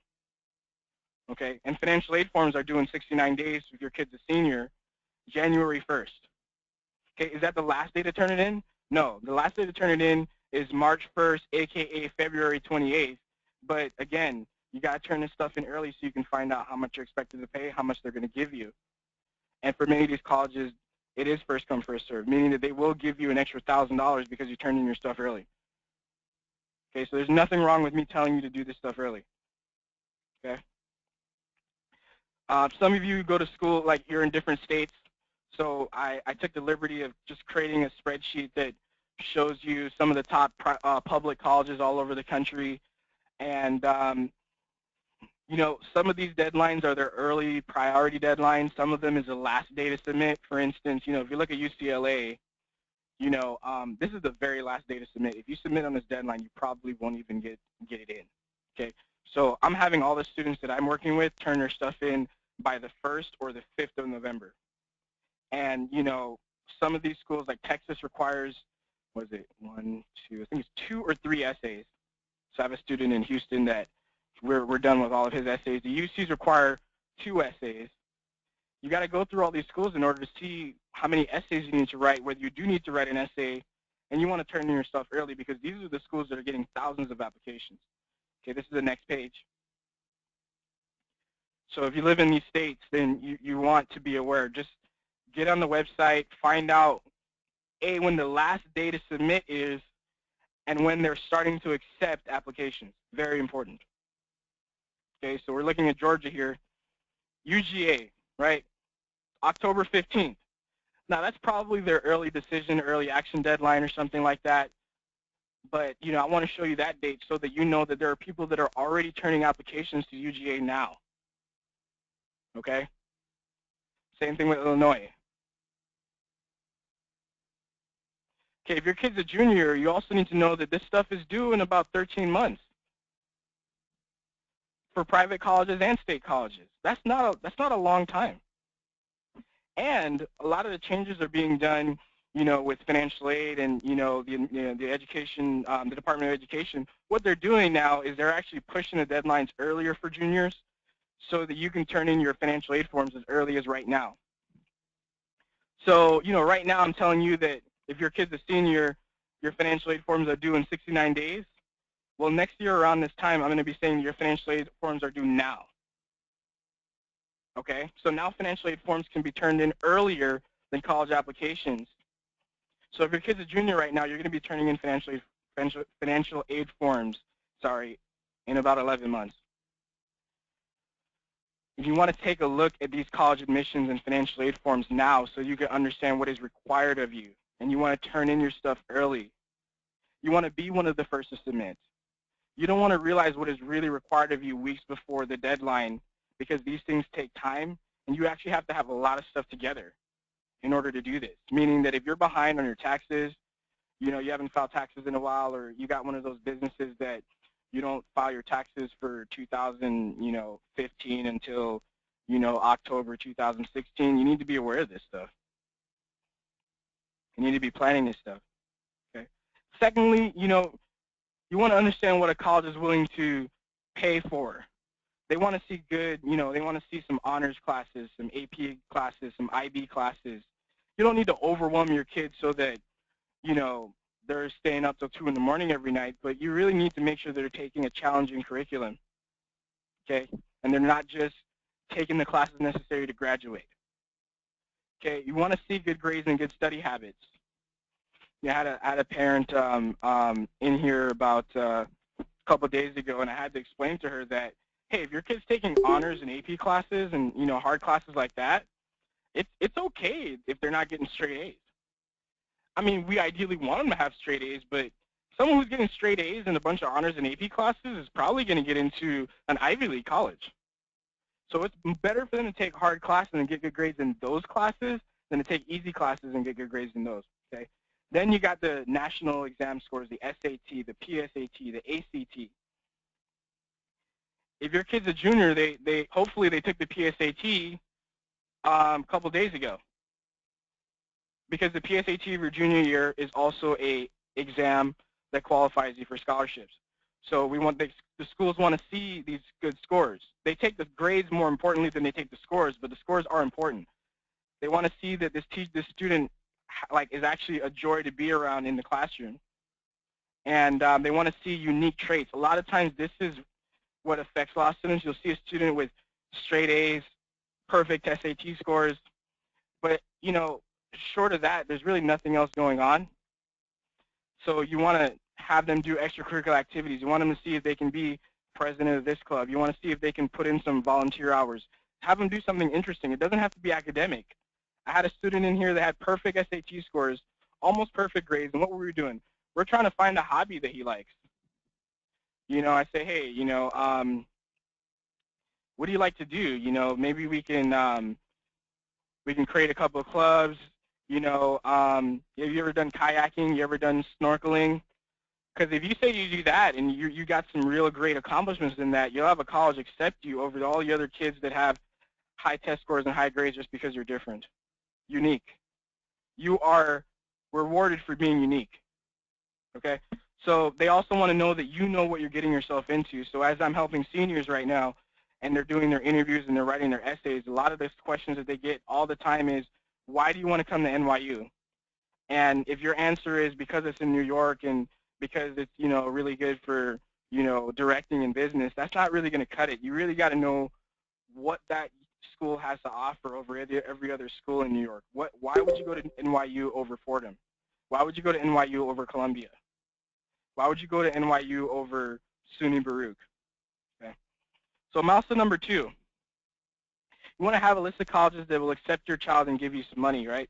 Okay, and financial aid forms are due in 69 days if your kid's a senior, January 1st. Okay, is that the last day to turn it in? No, the last day to turn it in is March 1st, aka February 28th. But again, you got to turn this stuff in early so you can find out how much you're expected to pay, how much they're going to give you. And for many of these colleges, it is first come, first serve, meaning that they will give you an extra $1,000 because you turned in your stuff early. Okay, so there's nothing wrong with me telling you to do this stuff early. Okay. Some of you go to school, like you're in different states, so I took the liberty of just creating a spreadsheet that shows you some of the top public colleges all over the country. And, some of these deadlines are their early priority deadlines. Some of them is the last day to submit. For instance, if you look at UCLA, this is the very last day to submit. If you submit on this deadline, you probably won't even get it in, okay? So I'm having all the students that I'm working with turn their stuff in by the 1st or the 5th of November. And, some of these schools, like Texas requires, what is it, 1, 2, I think it's 2 or 3 essays. So I have a student in Houston that we're done with all of his essays. The UCs require 2 essays. You got to go through all these schools in order to see how many essays you need to write, whether you do need to write an essay, and you want to turn in your stuff early because these are the schools that are getting thousands of applications. Okay, this is the next page. So if you live in these states, then you want to be aware. Just get on the website, find out, when the last day to submit is and when they're starting to accept applications. Very important. Okay, so we're looking at Georgia here. UGA, right? October 15th. Now, that's probably their early decision, early action deadline or something like that. But, I want to show you that date so that you know that there are people that are already turning applications to UGA now. Okay? Same thing with Illinois. Okay, if your kid's a junior, you also need to know that this stuff is due in about 13 months. for private colleges and state colleges. That's not a long time. And a lot of the changes are being done, with financial aid and the education, the Department of Education. What they're doing now is they're actually pushing the deadlines earlier for juniors, so that you can turn in your financial aid forms as early as right now. So right now I'm telling you that if your kid's a senior, your financial aid forms are due in 69 days. Well, next year around this time, I'm going to be saying your financial aid forms are due now. Okay, so now financial aid forms can be turned in earlier than college applications. So if your kid's a junior right now, you're going to be turning in financial aid forms, in about 11 months. If you want to take a look at these college admissions and financial aid forms now so you can understand what is required of you, and you want to turn in your stuff early, you want to be one of the first to submit. You don't want to realize what is really required of you weeks before the deadline, because these things take time, and you actually have to have a lot of stuff together in order to do this. Meaning that if you're behind on your taxes, you haven't filed taxes in a while, or you got one of those businesses that you don't file your taxes for 2015 until October 2016, you need to be aware of this stuff. You need to be planning this stuff. Okay. Secondly, you want to understand what a college is willing to pay for. They want to see good, they want to see some honors classes, some AP classes, some IB classes. You don't need to overwhelm your kids so that, they're staying up till 2 in the morning every night, but you really need to make sure they're taking a challenging curriculum, okay? And they're not just taking the classes necessary to graduate, okay? You want to see good grades and good study habits. I had a parent in here about a couple of days ago, and I had to explain to her that, hey, if your kid's taking honors and AP classes and hard classes like that, it's okay if they're not getting straight A's. I mean, we ideally want them to have straight A's, but someone who's getting straight A's and a bunch of honors and AP classes is probably going to get into an Ivy League college. So it's better for them to take hard classes and get good grades in those classes than to take easy classes and get good grades in those. Okay. Then you got the national exam scores, the SAT, the PSAT, the ACT. If your kid's a junior, hopefully they took the PSAT a couple days ago, because the PSAT of your junior year is also a exam that qualifies you for scholarships. So the schools want to see these good scores. They take the grades more importantly than they take the scores, but the scores are important. They want to see that this student is actually a joy to be around in the classroom, and they want to see unique traits. A lot of times, this is what affects a lot of students. You'll see a student with straight A's, perfect SAT scores, but short of that, there's really nothing else going on. So you want to have them do extracurricular activities. You want them to see if they can be president of this club. You want to see if they can put in some volunteer hours. Have them do something interesting. It doesn't have to be academic. I had a student in here that had perfect SAT scores, almost perfect grades, and what were we doing? We're trying to find a hobby that he likes. I say, hey, what do you like to do? Maybe we can create a couple of clubs. Have you ever done kayaking? You ever done snorkeling? Because if you say you do that and you got some real great accomplishments in that, you'll have a college accept you over all the other kids that have high test scores and high grades just because you're different, unique. You are rewarded for being unique, okay? So they also want to know that you know what you're getting yourself into. So as I'm helping seniors right now, and they're doing their interviews and they're writing their essays, a lot of the questions that they get all the time is, why do you want to come to NYU? And if your answer is because it's in New York and because it's, really good for, directing in business, that's not really going to cut it. You really got to know what that school has to offer over every other school in New York. Why would you go to NYU over Fordham? Why would you go to NYU over Columbia? Why would you go to NYU over SUNY Baruch? Okay. So milestone number 2, you want to have a list of colleges that will accept your child and give you some money, right?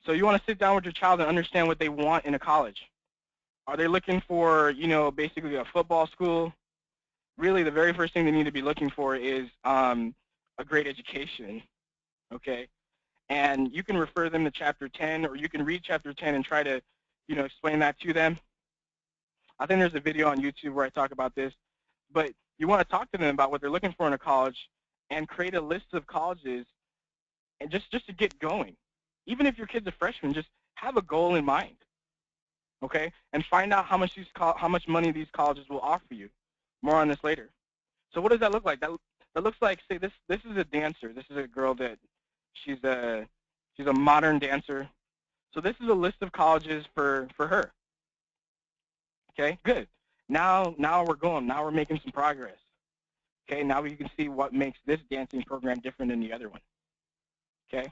So you want to sit down with your child and understand what they want in a college. Are they looking for, basically a football school? Really, the very first thing they need to be looking for is a great education, okay? And you can refer them to Chapter 10, or you can read Chapter 10 and try to, explain that to them. I think there's a video on YouTube where I talk about this. But You want to talk to them about what they're looking for in a college and create a list of colleges and just to get going. Even if your kid's a freshman, just have a goal in mind, okay? And find out how much money these colleges will offer you. More on this later. So what does that look like? That looks like, say, this is a dancer. This is a girl that she's a modern dancer. So this is a list of colleges for her. Okay, good. Now we're going. Now we're making some progress. Okay, now we can see what makes this dancing program different than the other one. Okay,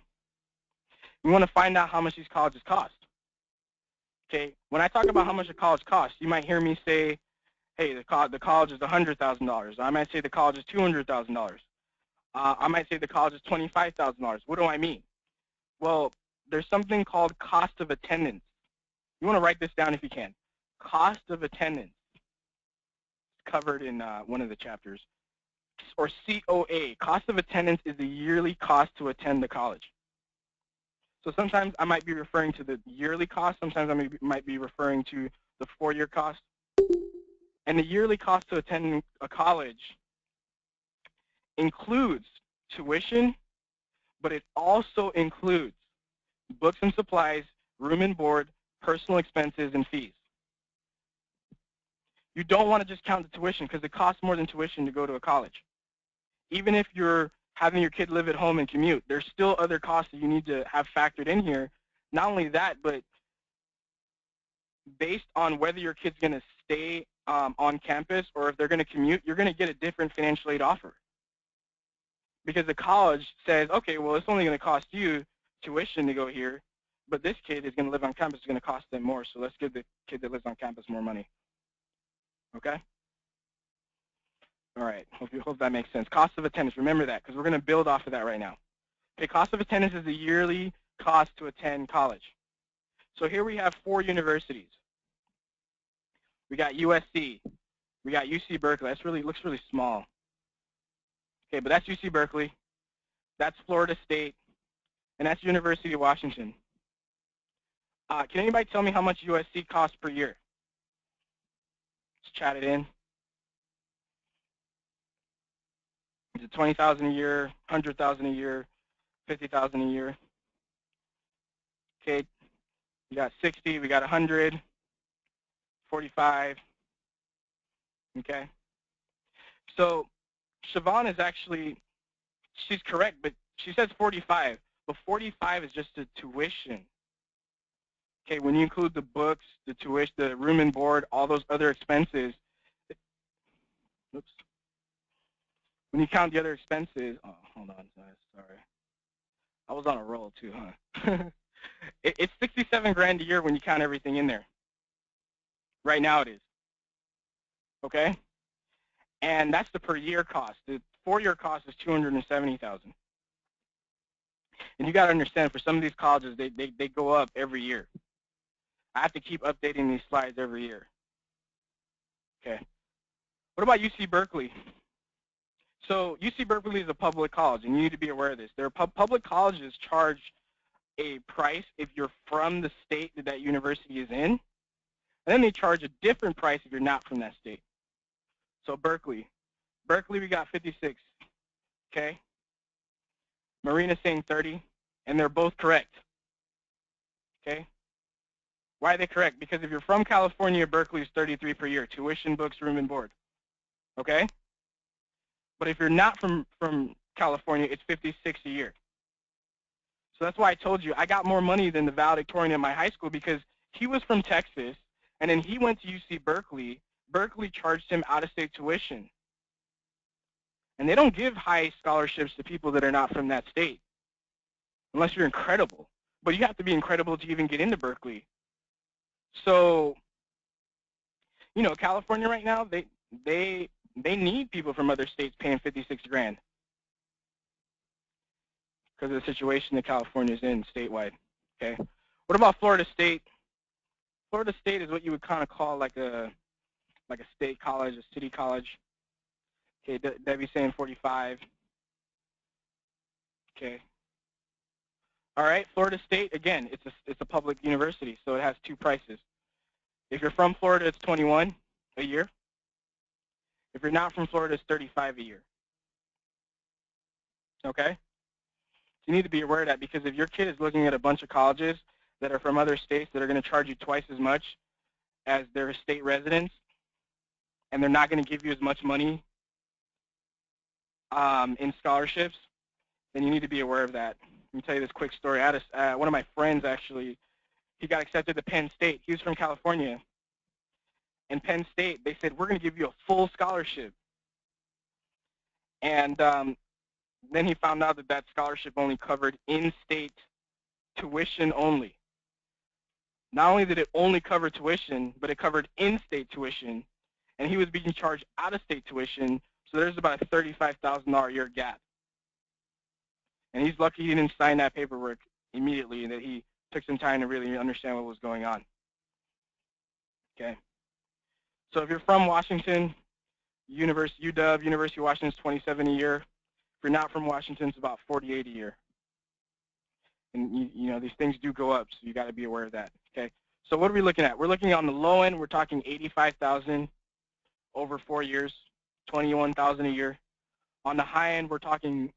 we want to find out how much these colleges cost. Okay, when I talk about how much a college costs, you might hear me say, hey, the college is $100,000. I might say the college is $200,000. I might say the college is $25,000. What do I mean? Well, there's something called cost of attendance. You want to write this down if you can. Cost of attendance. It's covered in one of the chapters. Or COA. Cost of attendance is the yearly cost to attend the college. So sometimes I might be referring to the yearly cost. Sometimes I might be referring to the 4-year cost. And the yearly cost to attend a college includes tuition, but it also includes books and supplies, room and board, personal expenses, and fees. You don't want to just count the tuition because it costs more than tuition to go to a college. Even if you're having your kid live at home and commute, there's still other costs that you need to have factored in here. Not only that, but based on whether your kid's going to stay on campus or if they're going to commute, you're going to get a different financial aid offer. Because the college says, okay, well, it's only going to cost you tuition to go here, but this kid is going to live on campus, is going to cost them more, so let's give the kid that lives on campus more money. Okay? All right, hope that makes sense. Cost of attendance, remember that, because we're going to build off of that right now. Okay, cost of attendance is the yearly cost to attend college. So here we have 4 universities. We got USC. We got UC Berkeley. That looks really small. Okay, but that's UC Berkeley. That's Florida State. And that's University of Washington. Can anybody tell me how much USC costs per year? Let's chat it in. Is it $20,000 a year, $100,000 a year, $50,000 a year? Okay, we got 60, we got 100, 45. Okay. So Siobhan is actually, she's correct, but she says 45, but 45 is just the tuition. Okay, when you include the books, the tuition, the room and board, all those other expenses, oops. When you count the other expenses, oh, hold on, sorry. I was on a roll too, huh? It's 67 grand a year when you count everything in there. Right now it is. Okay? And that's the per year cost. The 4-year cost is $270,000. And you got to understand, for some of these colleges, they go up every year. I have to keep updating these slides every year. Okay. What about UC Berkeley? So UC Berkeley is a public college, and you need to be aware of this. Public colleges charge a price if you're from the state that university is in, and then they charge a different price if you're not from that state. So Berkeley, we got 56, okay? Marina's saying 30, and they're both correct, okay? Why are they correct? Because if you're from California, Berkeley is 33 per year, tuition, books, room, and board, okay? But if you're not from California, it's 56 a year. So that's why I told you I got more money than the valedictorian in my high school, because he was from Texas, and then he went to UC Berkeley. Berkeley charged him out-of-state tuition. And they don't give high scholarships to people that are not from that state, unless you're incredible. But you have to be incredible to even get into Berkeley. So, you know, California right now, they need people from other states paying 56 grand because of the situation that California is in statewide. Okay. What about Florida State? Florida State is what you would kind of call like a state college, a city college. Okay, Debbie's saying 45. Okay. All right, Florida State, again, it's a public university, so it has 2 prices. If you're from Florida, it's 21 a year. If you're not from Florida, it's $35 a year. Okay? You need to be aware of that, because if your kid is looking at a bunch of colleges that are from other states that are going to charge you twice as much as their state residents, and they're not going to give you as much money in scholarships, then you need to be aware of that. Let me tell you this quick story. I had one of my friends, actually, he got accepted to Penn State. He was from California. In Penn State, they said, we're going to give you a full scholarship. And then he found out that that scholarship only covered in-state tuition only. Not only did it only cover tuition, but it covered in-state tuition, and he was being charged out-of-state tuition, so there's about a $35,000 a year gap. And he's lucky he didn't sign that paperwork immediately, and that he took some time to really understand what was going on. Okay. So if you're from Washington, UW, University of Washington is $27 a year. If you're not from Washington, it's about $48 a year. And you know, these things do go up, so you got to be aware of that. Okay. So what are we looking at? We're looking on the low end. We're talking $85,000 over 4 years, $21,000 a year. On the high end, we're talking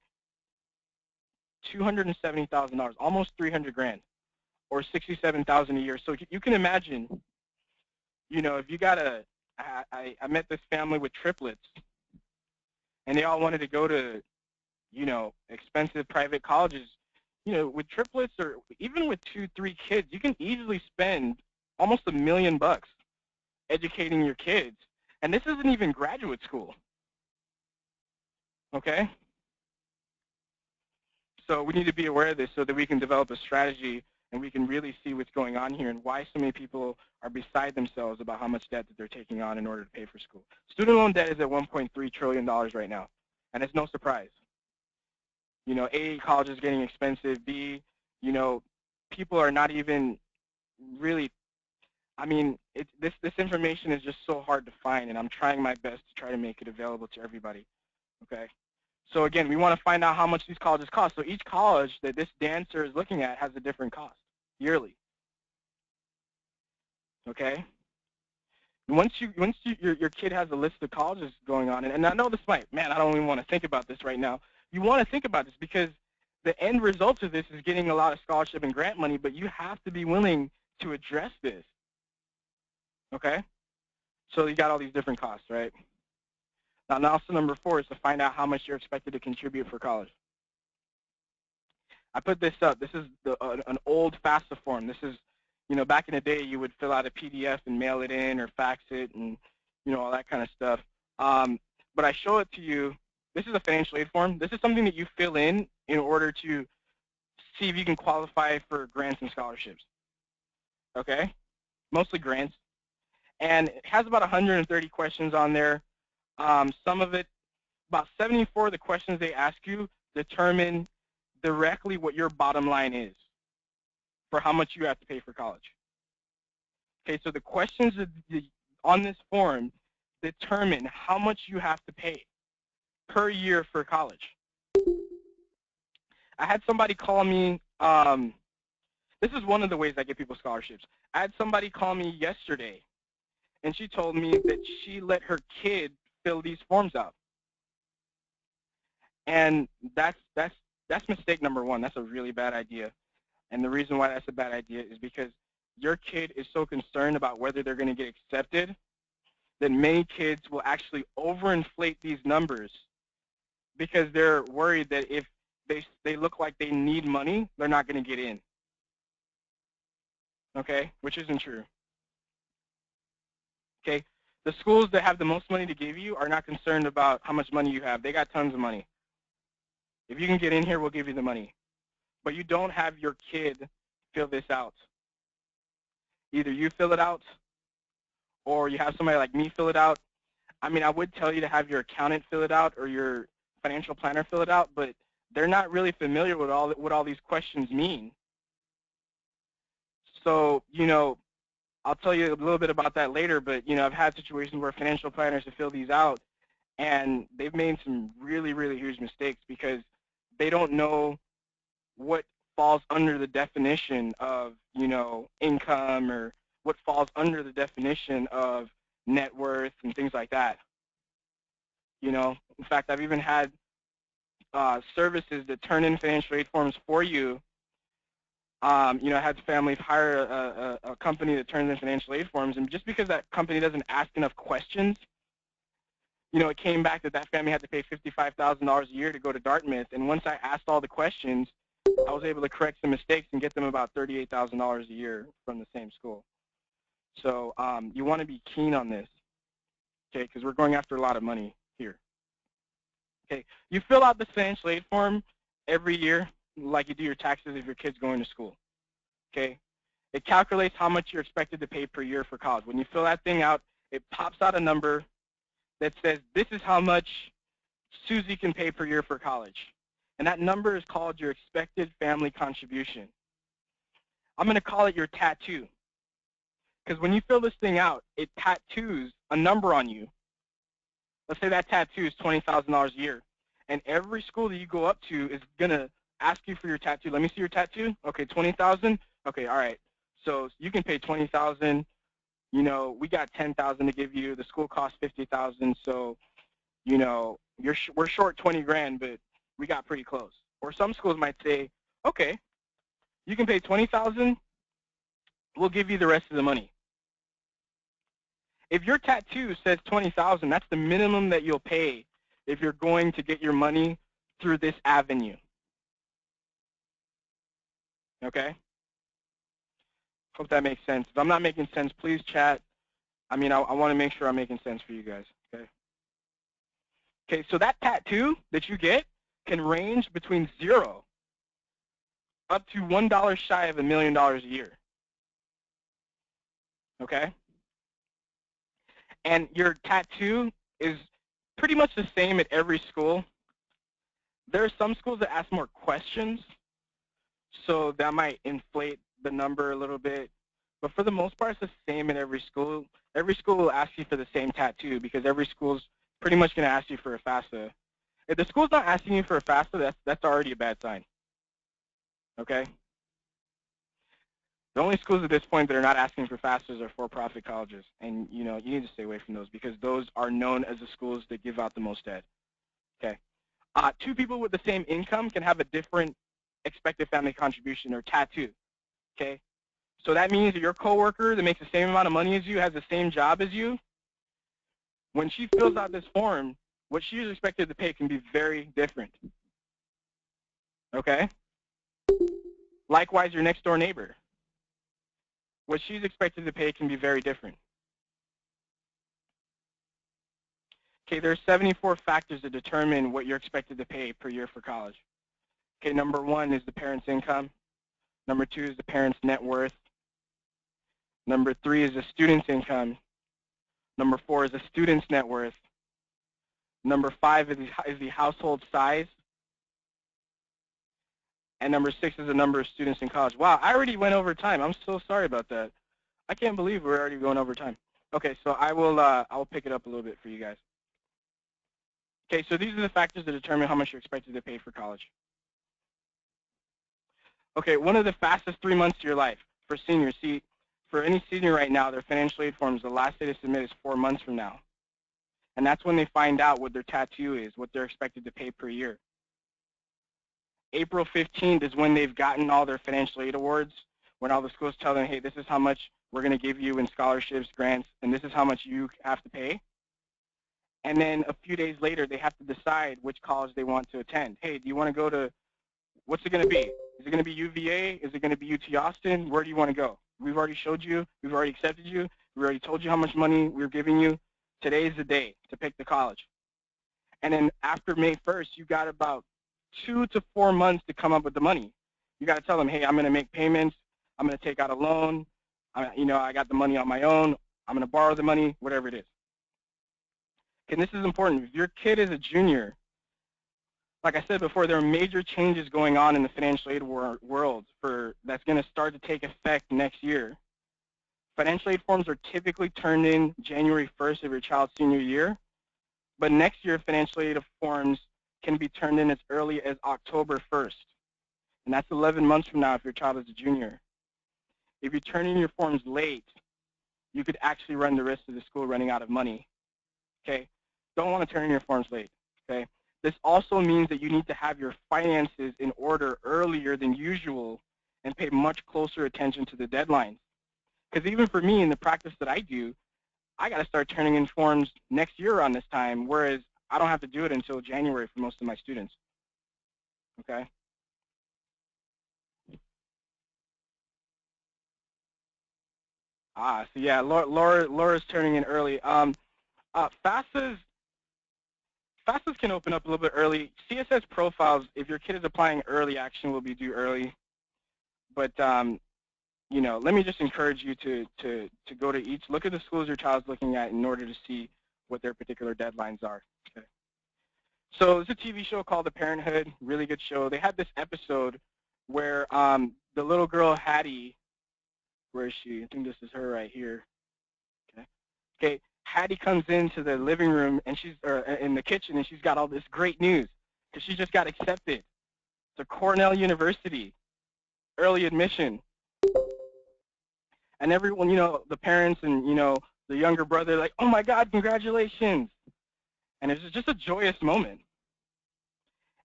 $270,000, almost 300 grand, or 67,000 a year. So you can imagine, you know, if you got I met this family with triplets, and they all wanted to go to, you know, expensive private colleges. You know, with triplets, or even with 2-3 kids, you can easily spend almost $1 million educating your kids. And this isn't even graduate school. Okay? So we need to be aware of this so that we can develop a strategy and we can really see what's going on here and why so many people are beside themselves about how much debt that they're taking on in order to pay for school. Student loan debt is at $1.3 trillion right now, and it's no surprise. You know, A, college is getting expensive. B, you know, people are not even really, I mean, this information is just so hard to find, and I'm trying my best to try to make it available to everybody, okay? So again, we want to find out how much these colleges cost. So each college that this dancer is looking at has a different cost yearly, okay? Once your kid has a list of colleges going on, and I know this might, man, I don't even want to think about this right now. You want to think about this because the end result of this is getting a lot of scholarship and grant money, but you have to be willing to address this, okay? So you got all these different costs, right? Now also number 4 is to find out how much you're expected to contribute for college. I put this up. This is an old FAFSA form. This is, you know, back in the day you would fill out a PDF and mail it in or fax it and, you know, all that kind of stuff. But I show it to you. This is a financial aid form. This is something that you fill in order to see if you can qualify for grants and scholarships. Okay? Mostly grants. And it has about 130 questions on there. Some of it, about 74 of the questions they ask you determine directly what your bottom line is for how much you have to pay for college. Okay, so the questions on this form determine how much you have to pay per year for college. I had somebody call me, this is one of the ways I get people scholarships. I had somebody call me yesterday, and she told me that she let her kid fill these forms out. And that's mistake number 1. That's a really bad idea. And the reason why that's a bad idea is because your kid is so concerned about whether they're going to get accepted that many kids will actually overinflate these numbers because they're worried that if they look like they need money, they're not going to get in. Okay? Which isn't true. Okay? The schools that have the most money to give you are not concerned about how much money you have. They got tons of money. If you can get in here, we'll give you the money. But you don't have your kid fill this out. Either you fill it out or you have somebody like me fill it out. I mean, I would tell you to have your accountant fill it out or your financial planner fill it out, but they're not really familiar with what all these questions mean. So, you know, I'll tell you a little bit about that later, but, you know, I've had situations where financial planners have filled these out, and they've made some really, really huge mistakes because they don't know what falls under the definition of, you know, income or what falls under the definition of net worth and things like that. You know, in fact, I've even had services that turn in financial aid forms for you. You know, I had families hire a company that turns in financial aid forms, and just because that company doesn't ask enough questions, you know, it came back that that family had to pay $55,000 a year to go to Dartmouth. And once I asked all the questions, I was able to correct some mistakes and get them about $38,000 a year from the same school. So you want to be keen on this, okay, because we're going after a lot of money here. Okay, you fill out the financial aid form every year like you do your taxes if your kid's going to school, okay? It calculates how much you're expected to pay per year for college. When you fill that thing out, it pops out a number that says this is how much Susie can pay per year for college. And that number is called your expected family contribution. I'm going to call it your tattoo. Because when you fill this thing out, it tattoos a number on you. Let's say that tattoo is $20,000 a year. And every school that you go up to is going to ask you for your tattoo. Let me see your tattoo. Okay, 20,000. Okay, all right. So you can pay 20,000. You know, we got 10,000 to give you. The school costs 50,000. So, you know, we're short 20 grand, but we got pretty close. Or some schools might say, okay, you can pay 20,000. We'll give you the rest of the money. If your tattoo says 20,000, that's the minimum that you'll pay if you're going to get your money through this avenue. Okay? Hope that makes sense. If I'm not making sense, please chat. I mean, I want to make sure I'm making sense for you guys. Okay? Okay, so that tattoo that you get can range between 0 up to $1 shy of $1 million a year. Okay? And your tattoo is pretty much the same at every school. There are some schools that ask more questions, so that might inflate the number a little bit. But for the most part, it's the same in every school. Every school will ask you for the same tattoo because every school's pretty much going to ask you for a FAFSA. If the school's not asking you for a FAFSA, that's already a bad sign. Okay? The only schools at this point that are not asking for FAFSAs are for-profit colleges, and you know you need to stay away from those because those are known as the schools that give out the most debt. Okay, two people with the same income can have a different expected family contribution or tattoo. Okay, so that means that your coworker that makes the same amount of money as you has the same job as you. When she fills out this form, what she is expected to pay can be very different. Okay. Likewise, your next door neighbor. What she's expected to pay can be very different. Okay, there are 74 factors that determine what you're expected to pay per year for college. Okay, number 1 is the parent's income. Number 2 is the parent's net worth. Number 3 is the student's income. Number 4 is the student's net worth. Number 5 is the household size. And number 6 is the number of students in college. Wow, I already went over time. I'm so sorry about that. I can't believe we're already going over time. Okay, so I will pick it up a little bit for you guys. Okay, so these are the factors that determine how much you're expected to pay for college. Okay, one of the fastest 3 months of your life for seniors. See, for any senior right now, their financial aid forms, the last day to submit is 4 months from now. And that's when they find out what their tattoo is, what they're expected to pay per year. April 15th is when they've gotten all their financial aid awards, when all the schools tell them, hey, this is how much we're going to give you in scholarships, grants, and this is how much you have to pay. And then a few days later, they have to decide which college they want to attend. Hey, do you want to go to, what's it going to be? Is it going to be UVA? Is it going to be UT Austin? Where do you want to go? We've already showed you. We've already accepted you. We already told you how much money we're giving you. Today's the day to pick the college. And then after May 1st, you got about 2 to 4 months to come up with the money. You got to tell them, hey, I'm going to make payments. I'm going to take out a loan. I got the money on my own. I'm going to borrow the money, whatever it is. And this is important. If your kid is a junior, like I said before, there are major changes going on in the financial aid world that's going to start to take effect next year. Financial aid forms are typically turned in January 1st of your child's senior year, but next year financial aid forms can be turned in as early as October 1st. And that's 11 months from now if your child is a junior. If you turn in your forms late, you could actually run the risk of the school running out of money. Okay? don't want to turn in your forms late, okay? This also means that you need to have your finances in order earlier than usual and pay much closer attention to the deadlines. Because even for me in the practice that I do, I got to start turning in forms next year around this time, whereas I don't have to do it until January for most of my students, okay? So yeah, Laura's turning in early. FAFSAs can open up a little bit early. CSS profiles, if your kid is applying early, action will be due early. But you know, let me just encourage you to go to each, look at the schools your child's looking at in order to see what their particular deadlines are. Okay. So it's a TV show called The Parenthood, really good show. They had this episode where the little girl Hattie, where is she? I think this is her right here. Okay. Okay. Hattie comes into the living room and she's in the kitchen and she's got all this great news because she just got accepted to Cornell University, early admission. And everyone, you know, the parents and, you know, the younger brother, like, oh my God, congratulations. And it's just a joyous moment.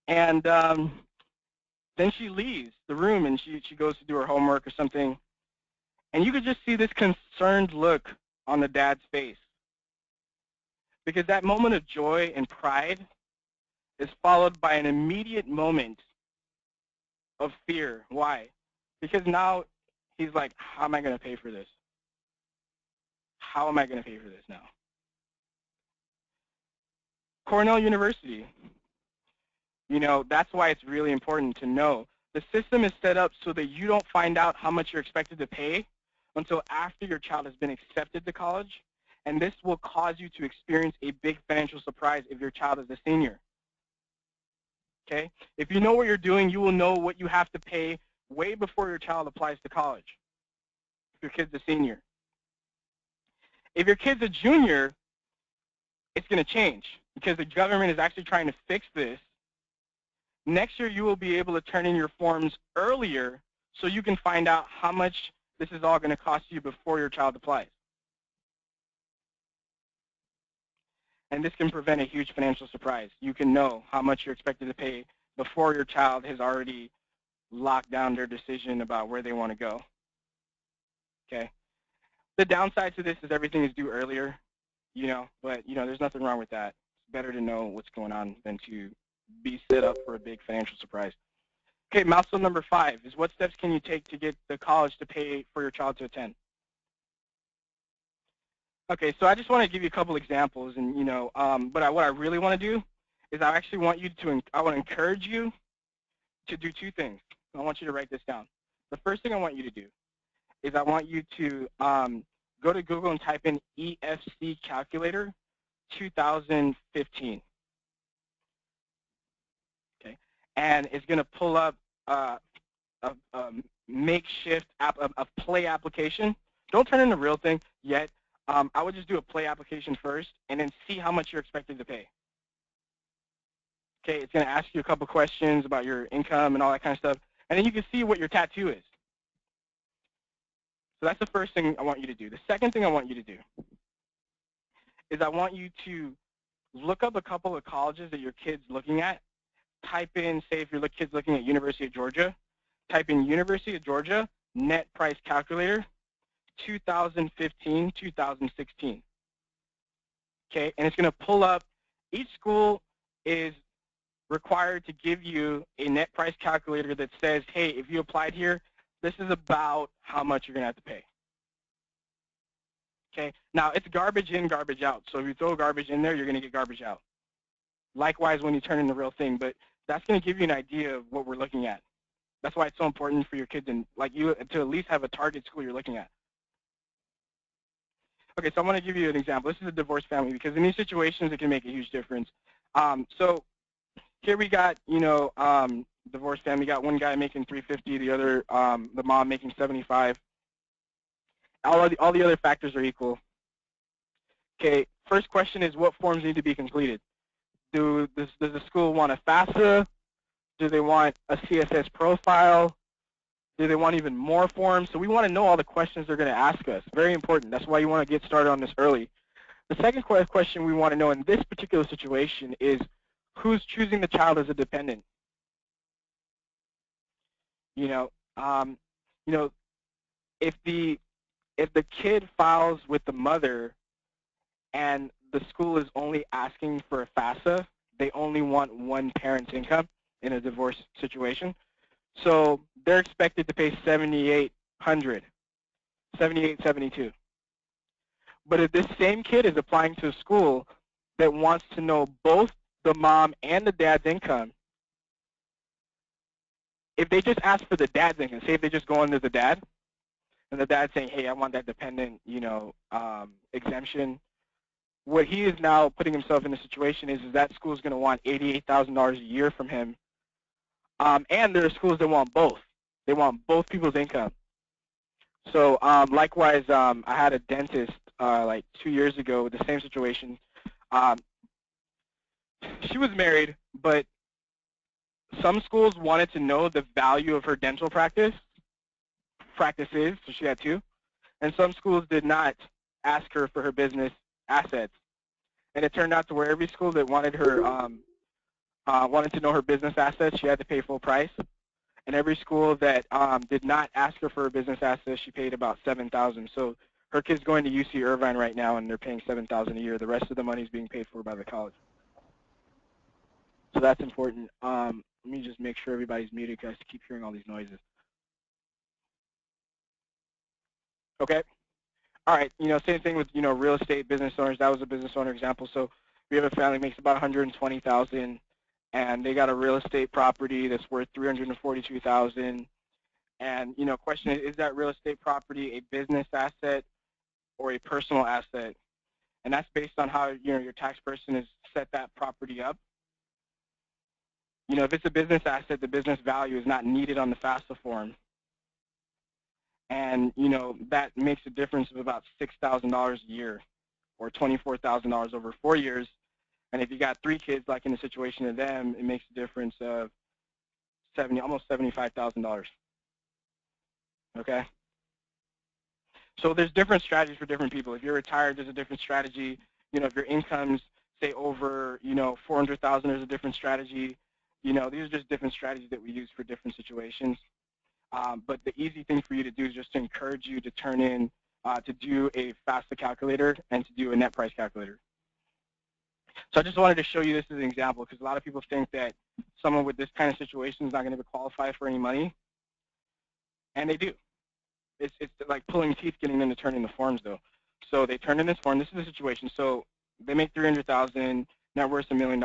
And then she leaves the room and she goes to do her homework or something. And you could just see this concerned look on the dad's face. Because that moment of joy and pride is followed by an immediate moment of fear. Why? Because now he's like, how am I going to pay for this? How am I going to pay for this now? Cornell University, you know, that's why it's really important to know. The system is set up so that you don't find out how much you're expected to pay until after your child has been accepted to college. And this will cause you to experience a big financial surprise if your child is a senior. Okay? If you know what you're doing, you will know what you have to pay way before your child applies to college, if your kid's a senior. If your kid's a junior, it's going to change because the government is actually trying to fix this. Next year, you will be able to turn in your forms earlier so you can find out how much this is all going to cost you before your child applies. And this can prevent a huge financial surprise. You can know how much you're expected to pay before your child has already locked down their decision about where they want to go. Okay. The downside to this is everything is due earlier, you know, but, you know, there's nothing wrong with that. It's better to know what's going on than to be set up for a big financial surprise. Okay, milestone number 5 is what steps can you take to get the college to pay for your child to attend? Okay, so I just want to give you a couple examples, and you know, but what I really want to do is I actually want you to, I want to encourage you to do 2 things. I want you to write this down. The first thing I want you to do is I want you to go to Google and type in EFC calculator 2015. Okay, and it's going to pull up a makeshift a play application. Don't turn in the real thing yet. I would just do a play application first and then see how much you're expected to pay. Okay, it's going to ask you a couple questions about your income and all that kind of stuff, and then you can see what your tattoo is. So that's the first thing I want you to do. The second thing I want you to do is I want you to look up a couple of colleges that your kid's looking at. Type in, say if your kid's looking at University of Georgia, type in University of Georgia net price calculator 2015, 2016. Okay, and it's going to pull up, each school is required to give you a net price calculator that says, hey, if you applied here, this is about how much you're going to have to pay. Okay, now it's garbage in, garbage out. So if you throw garbage in there, you're going to get garbage out. Likewise when you turn in the real thing, but that's going to give you an idea of what we're looking at. That's why it's so important for your kids and like you to at least have a target school you're looking at. Okay, so I want to give you an example. This is a divorced family because in these situations it can make a huge difference. So here we got, you know, divorced family. We got one guy making $350, the other, the mom making $75. All the other factors are equal. Okay, first question is what forms need to be completed? Does the school want a FAFSA? Do they want a CSS profile? Do they want even more forms? So we want to know all the questions they're going to ask us. Very important. That's why you want to get started on this early. The second question we want to know in this particular situation is who's choosing the child as a dependent? You know, um, you know, if the kid files with the mother and the school is only asking for a FAFSA, they only want one parent's income in a divorce situation. So they're expected to pay $7,800, $7,872. But if this same kid is applying to a school that wants to know both the mom and the dad's income, if they just ask for the dad's income, say if they just go under the dad, and the dad's saying, hey, I want that dependent, exemption, what he is now putting himself in a situation is that school is going to want $88,000 a year from him. And there are schools that want both. They want both people's income. So likewise, I had a dentist like 2 years ago with the same situation. She was married, but some schools wanted to know the value of her dental practices, so she had two. And some schools did not ask her for her business assets. And it turned out to where every school that wanted her wanted to know her business assets, she had to pay full price. And every school that did not ask her for her business assets, she paid about $7,000. So her kid's going to UC Irvine right now, and they're paying $7,000 a year. The rest of the money is being paid for by the college. So that's important. Let me just make sure everybody's muted because I keep hearing all these noises. Okay. All right. Same thing with real estate business owners. That was a business owner example. So we have a family that makes about $120,000, and they got a real estate property that's worth $342,000. And question is that real estate property a business asset or a personal asset? And that's based on how your tax person has set that property up. If it's a business asset, the business value is not needed on the FAFSA form. And that makes a difference of about $6,000 a year, or $24,000 over 4 years. And if you got 3 kids, like in the situation of them, it makes a difference of almost $75,000. Okay. So there's different strategies for different people. If you're retired, there's a different strategy. If your income's say over 400,000, there's a different strategy. These are just different strategies that we use for different situations. But the easy thing for you to do is just to encourage you to turn in to do a FAFSA calculator and to do a net price calculator. So I just wanted to show you this as an example because a lot of people think that someone with this kind of situation is not going to qualify for any money, and they do. It's like pulling teeth getting them to turn in the forms, though. So they turn in this form. This is the situation. So they make $300,000, net worth $1 million.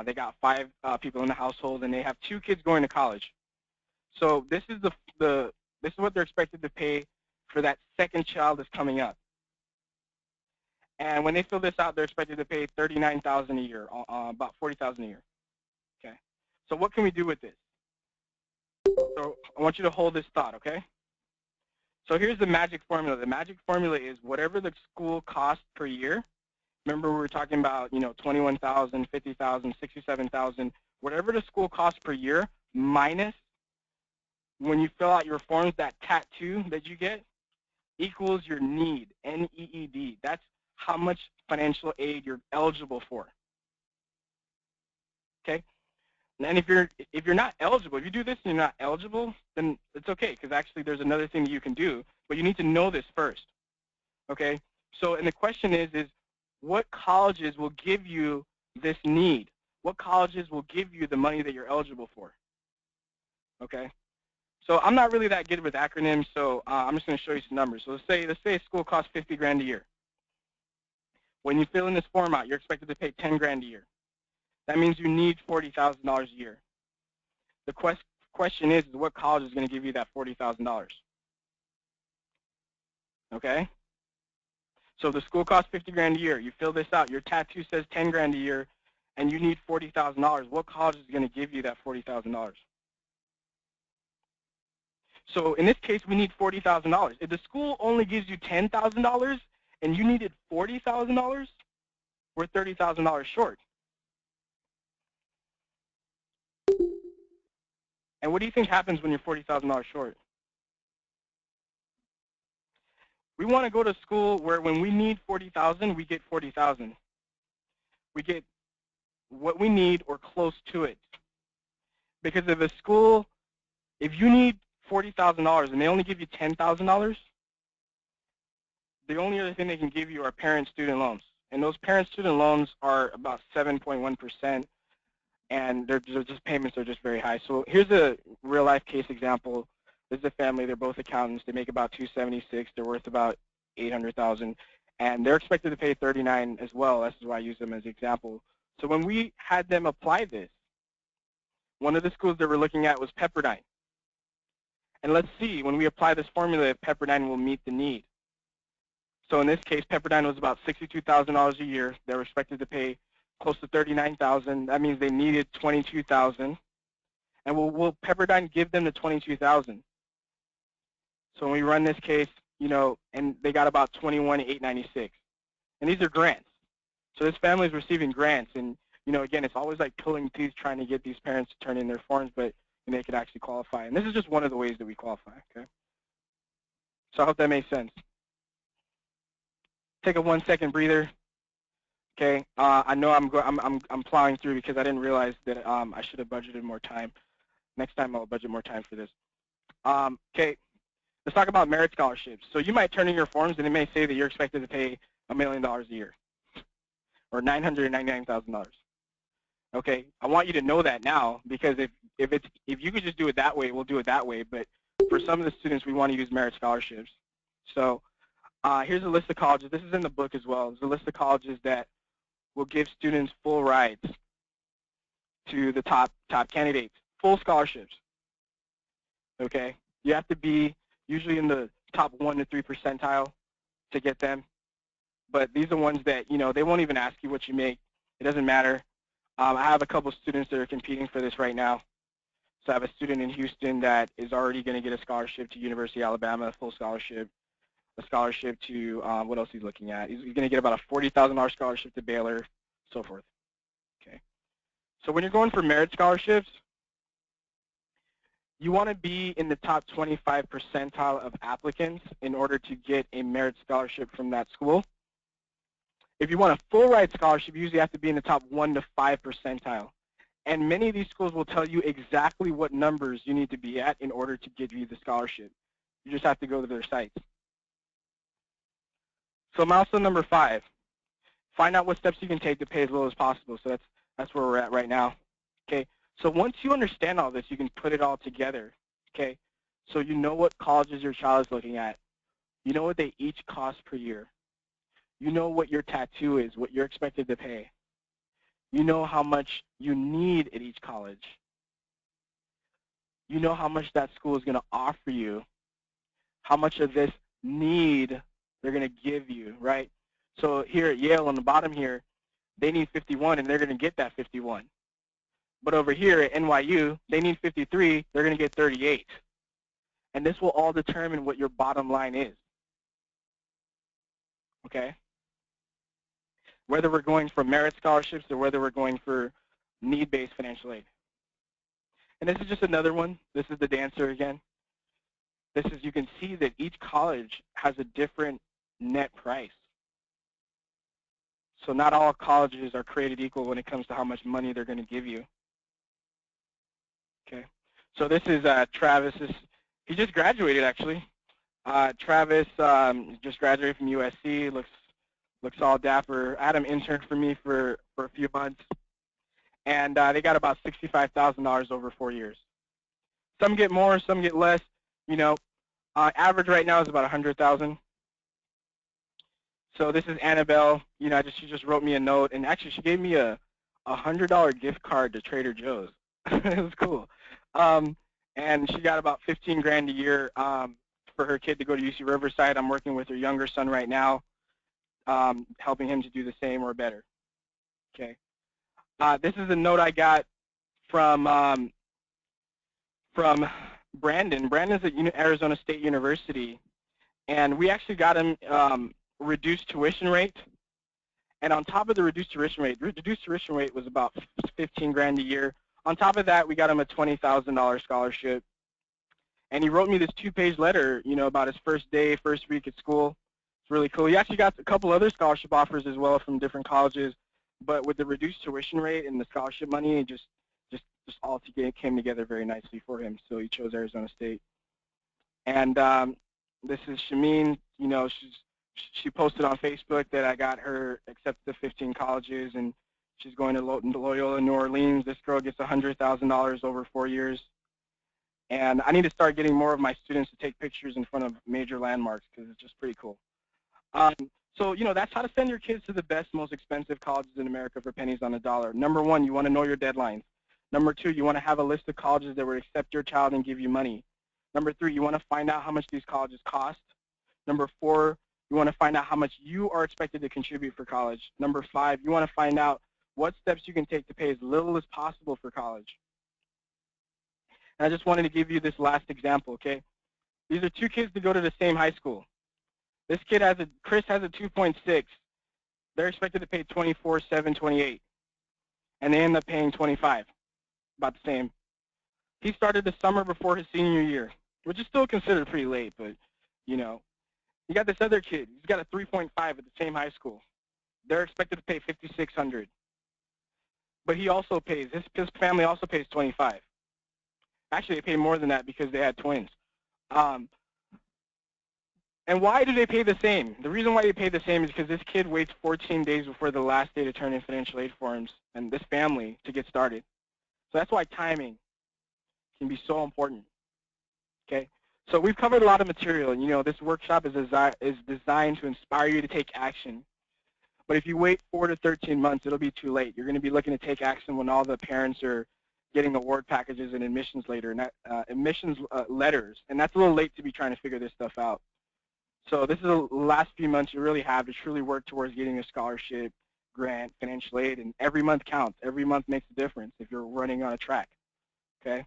They got 5 people in the household, and they have 2 kids going to college. So this is this is what they're expected to pay for that second child that's coming up. And when they fill this out, they're expected to pay $39,000 a year, about $40,000 a year. Okay. So what can we do with this? So I want you to hold this thought, okay? So here's the magic formula. The magic formula is whatever the school costs per year. Remember we were talking about, $21,000, $50,000, $67,000. Whatever the school costs per year minus when you fill out your forms, that tattoo that you get equals your need, N-E-E-D. That's how much financial aid you're eligible for. Okay? And if you're not eligible, if you do this and you're not eligible, then it's okay because actually there's another thing that you can do, but you need to know this first. Okay? So, and the question is what colleges will give you this need? What colleges will give you the money that you're eligible for? Okay? So I'm not really that good with acronyms, so I'm just going to show you some numbers. So let's say a school costs $50,000 a year. When you fill in this form out, you're expected to pay $10,000 a year. That means you need $40,000 a year. The question is what college is going to give you that $40,000? Okay? So the school costs $50,000 a year. You fill this out. Your tattoo says $10,000 a year, and you need $40,000. What college is going to give you that $40,000? So in this case, we need $40,000. If the school only gives you $10,000 and you needed $40,000, we're $30,000 short. And what do you think happens when you're $40,000 short? We want to go to school where when we need 40,000, we get 40,000. We get what we need or close to it. Because if a school, if you need $40,000 and they only give you $10,000, the only other thing they can give you are parent student loans. And those parent student loans are about 7.1%, and their just payments are just very high. So here's a real life case example. This is a family, they're both accountants, they make about $276, they're worth about $800,000, and they're expected to pay $39 as well. That's why I use them as an example. So when we had them apply this, one of the schools that we're looking at was Pepperdine. And let's see, when we apply this formula, if Pepperdine will meet the need. So in this case, Pepperdine was about $62,000 a year. They were expected to pay close to $39,000. That means they needed $22,000. And will Pepperdine give them the $22,000? So when we run this case, you know, and they got about $21,896. And these are grants. So this family is receiving grants. And, you know, again, it's always like pulling teeth trying to get these parents to turn in their forms, but they could actually qualify. And this is just one of the ways that we qualify, okay? So I hope that makes sense. Take a 1-second breather. Okay, I know I'm plowing through because I didn't realize that I should have budgeted more time. Next time I'll budget more time for this. Okay, let's talk about merit scholarships. So you might turn in your forms and it may say that you're expected to pay $1 million a year or $999,000. Okay, I want you to know that now, because if you could just do it that way, we'll do it that way. But for some of the students, we want to use merit scholarships. So here's a list of colleges. This is in the book as well. There's a list of colleges that will give students full rides to the top candidates, full scholarships. Okay, you have to be usually in the top 1 to 3 percentile to get them. But these are ones that, you know, they won't even ask you what you make. It doesn't matter. I have a couple students that are competing for this right now. So I have a student in Houston that is already going to get a scholarship to University of Alabama, a full scholarship. A scholarship to, what else he's looking at? He's going to get about a $40,000 scholarship to Baylor, so forth. Okay. So when you're going for merit scholarships, you want to be in the top 25 percentile of applicants in order to get a merit scholarship from that school. If you want a full ride scholarship, you usually have to be in the top 1 to 5 percentile. And many of these schools will tell you exactly what numbers you need to be at in order to give you the scholarship. You just have to go to their sites. So milestone number 5, find out what steps you can take to pay as little as possible. So that's where we're at right now. Okay. So once you understand all this, you can put it all together. Okay. So you know what colleges your child is looking at. You know what they each cost per year. You know what your tattoo is, what you're expected to pay. You know how much you need at each college. You know how much that school is going to offer you, how much of this need they're going to give you, right? So here at Yale on the bottom here, they need 51 and they're going to get that 51. But over here at NYU, they need 53, they're going to get 38. And this will all determine what your bottom line is. Okay? Whether we're going for merit scholarships or whether we're going for need-based financial aid. And this is just another one. This is the dancer again. This is, you can see that each college has a different net price. So not all colleges are created equal when it comes to how much money they're going to give you. Okay. So this is Travis. He just graduated actually. Travis just graduated from USC. Looks all dapper. I had him intern for me for a few months, and they got about $65,000 over 4 years. Some get more, some get less. You know, average right now is about $100,000. So this is Annabelle. You know, she just wrote me a note, and actually she gave me a $100 gift card to Trader Joe's. It was cool. And she got about 15 grand a year for her kid to go to UC Riverside. I'm working with her younger son right now, helping him to do the same or better. Okay. This is a note I got from Brandon. Brandon's at Arizona State University, and we actually got him reduced tuition rate. And on top of the reduced tuition rate was about 15 grand a year. On top of that, we got him a $20,000 scholarship. And he wrote me this 2-page letter, you know, about his first day, first week at school. It's really cool. He actually got a couple other scholarship offers as well from different colleges, but with the reduced tuition rate and the scholarship money, it just all came together very nicely for him. So he chose Arizona State. And this is Shameen. You know, she posted on Facebook that I got her accepted to 15 colleges, and she's going to Loyola New Orleans. This girl gets $100,000 over 4 years. And I need to start getting more of my students to take pictures in front of major landmarks because it's just pretty cool. So, you know, that's how to send your kids to the best, most expensive colleges in America for pennies on the dollar. Number one, you want to know your deadlines. Number two, you want to have a list of colleges that will accept your child and give you money. Number three, you want to find out how much these colleges cost. Number four, you want to find out how much you are expected to contribute for college. Number five, you want to find out what steps you can take to pay as little as possible for college. And I just wanted to give you this last example, okay? These are two kids that go to the same high school. This kid Chris has a 2.6. They're expected to pay 24, 7, 28. And they end up paying 25, about the same. He started the summer before his senior year, which is still considered pretty late, but, you know. You got this other kid. He's got a 3.5 at the same high school. They're expected to pay $5,600. But he also pays, his family also pays 25. Actually, they pay more than that because they had twins. And why do they pay the same? The reason why they pay the same is because this kid waits 14 days before the last day to turn in financial aid forms, and this family to get started. So that's why timing can be so important. Okay? So we've covered a lot of material, and you know this workshop is designed to inspire you to take action. But if you wait 4 to 13 months, it'll be too late. You're going to be looking to take action when all the parents are getting award packages and admissions letters, and that's a little late to be trying to figure this stuff out. So this is the last few months you really have to truly work towards getting a scholarship, grant, financial aid, and every month counts. Every month makes a difference if you're running on a track. Okay?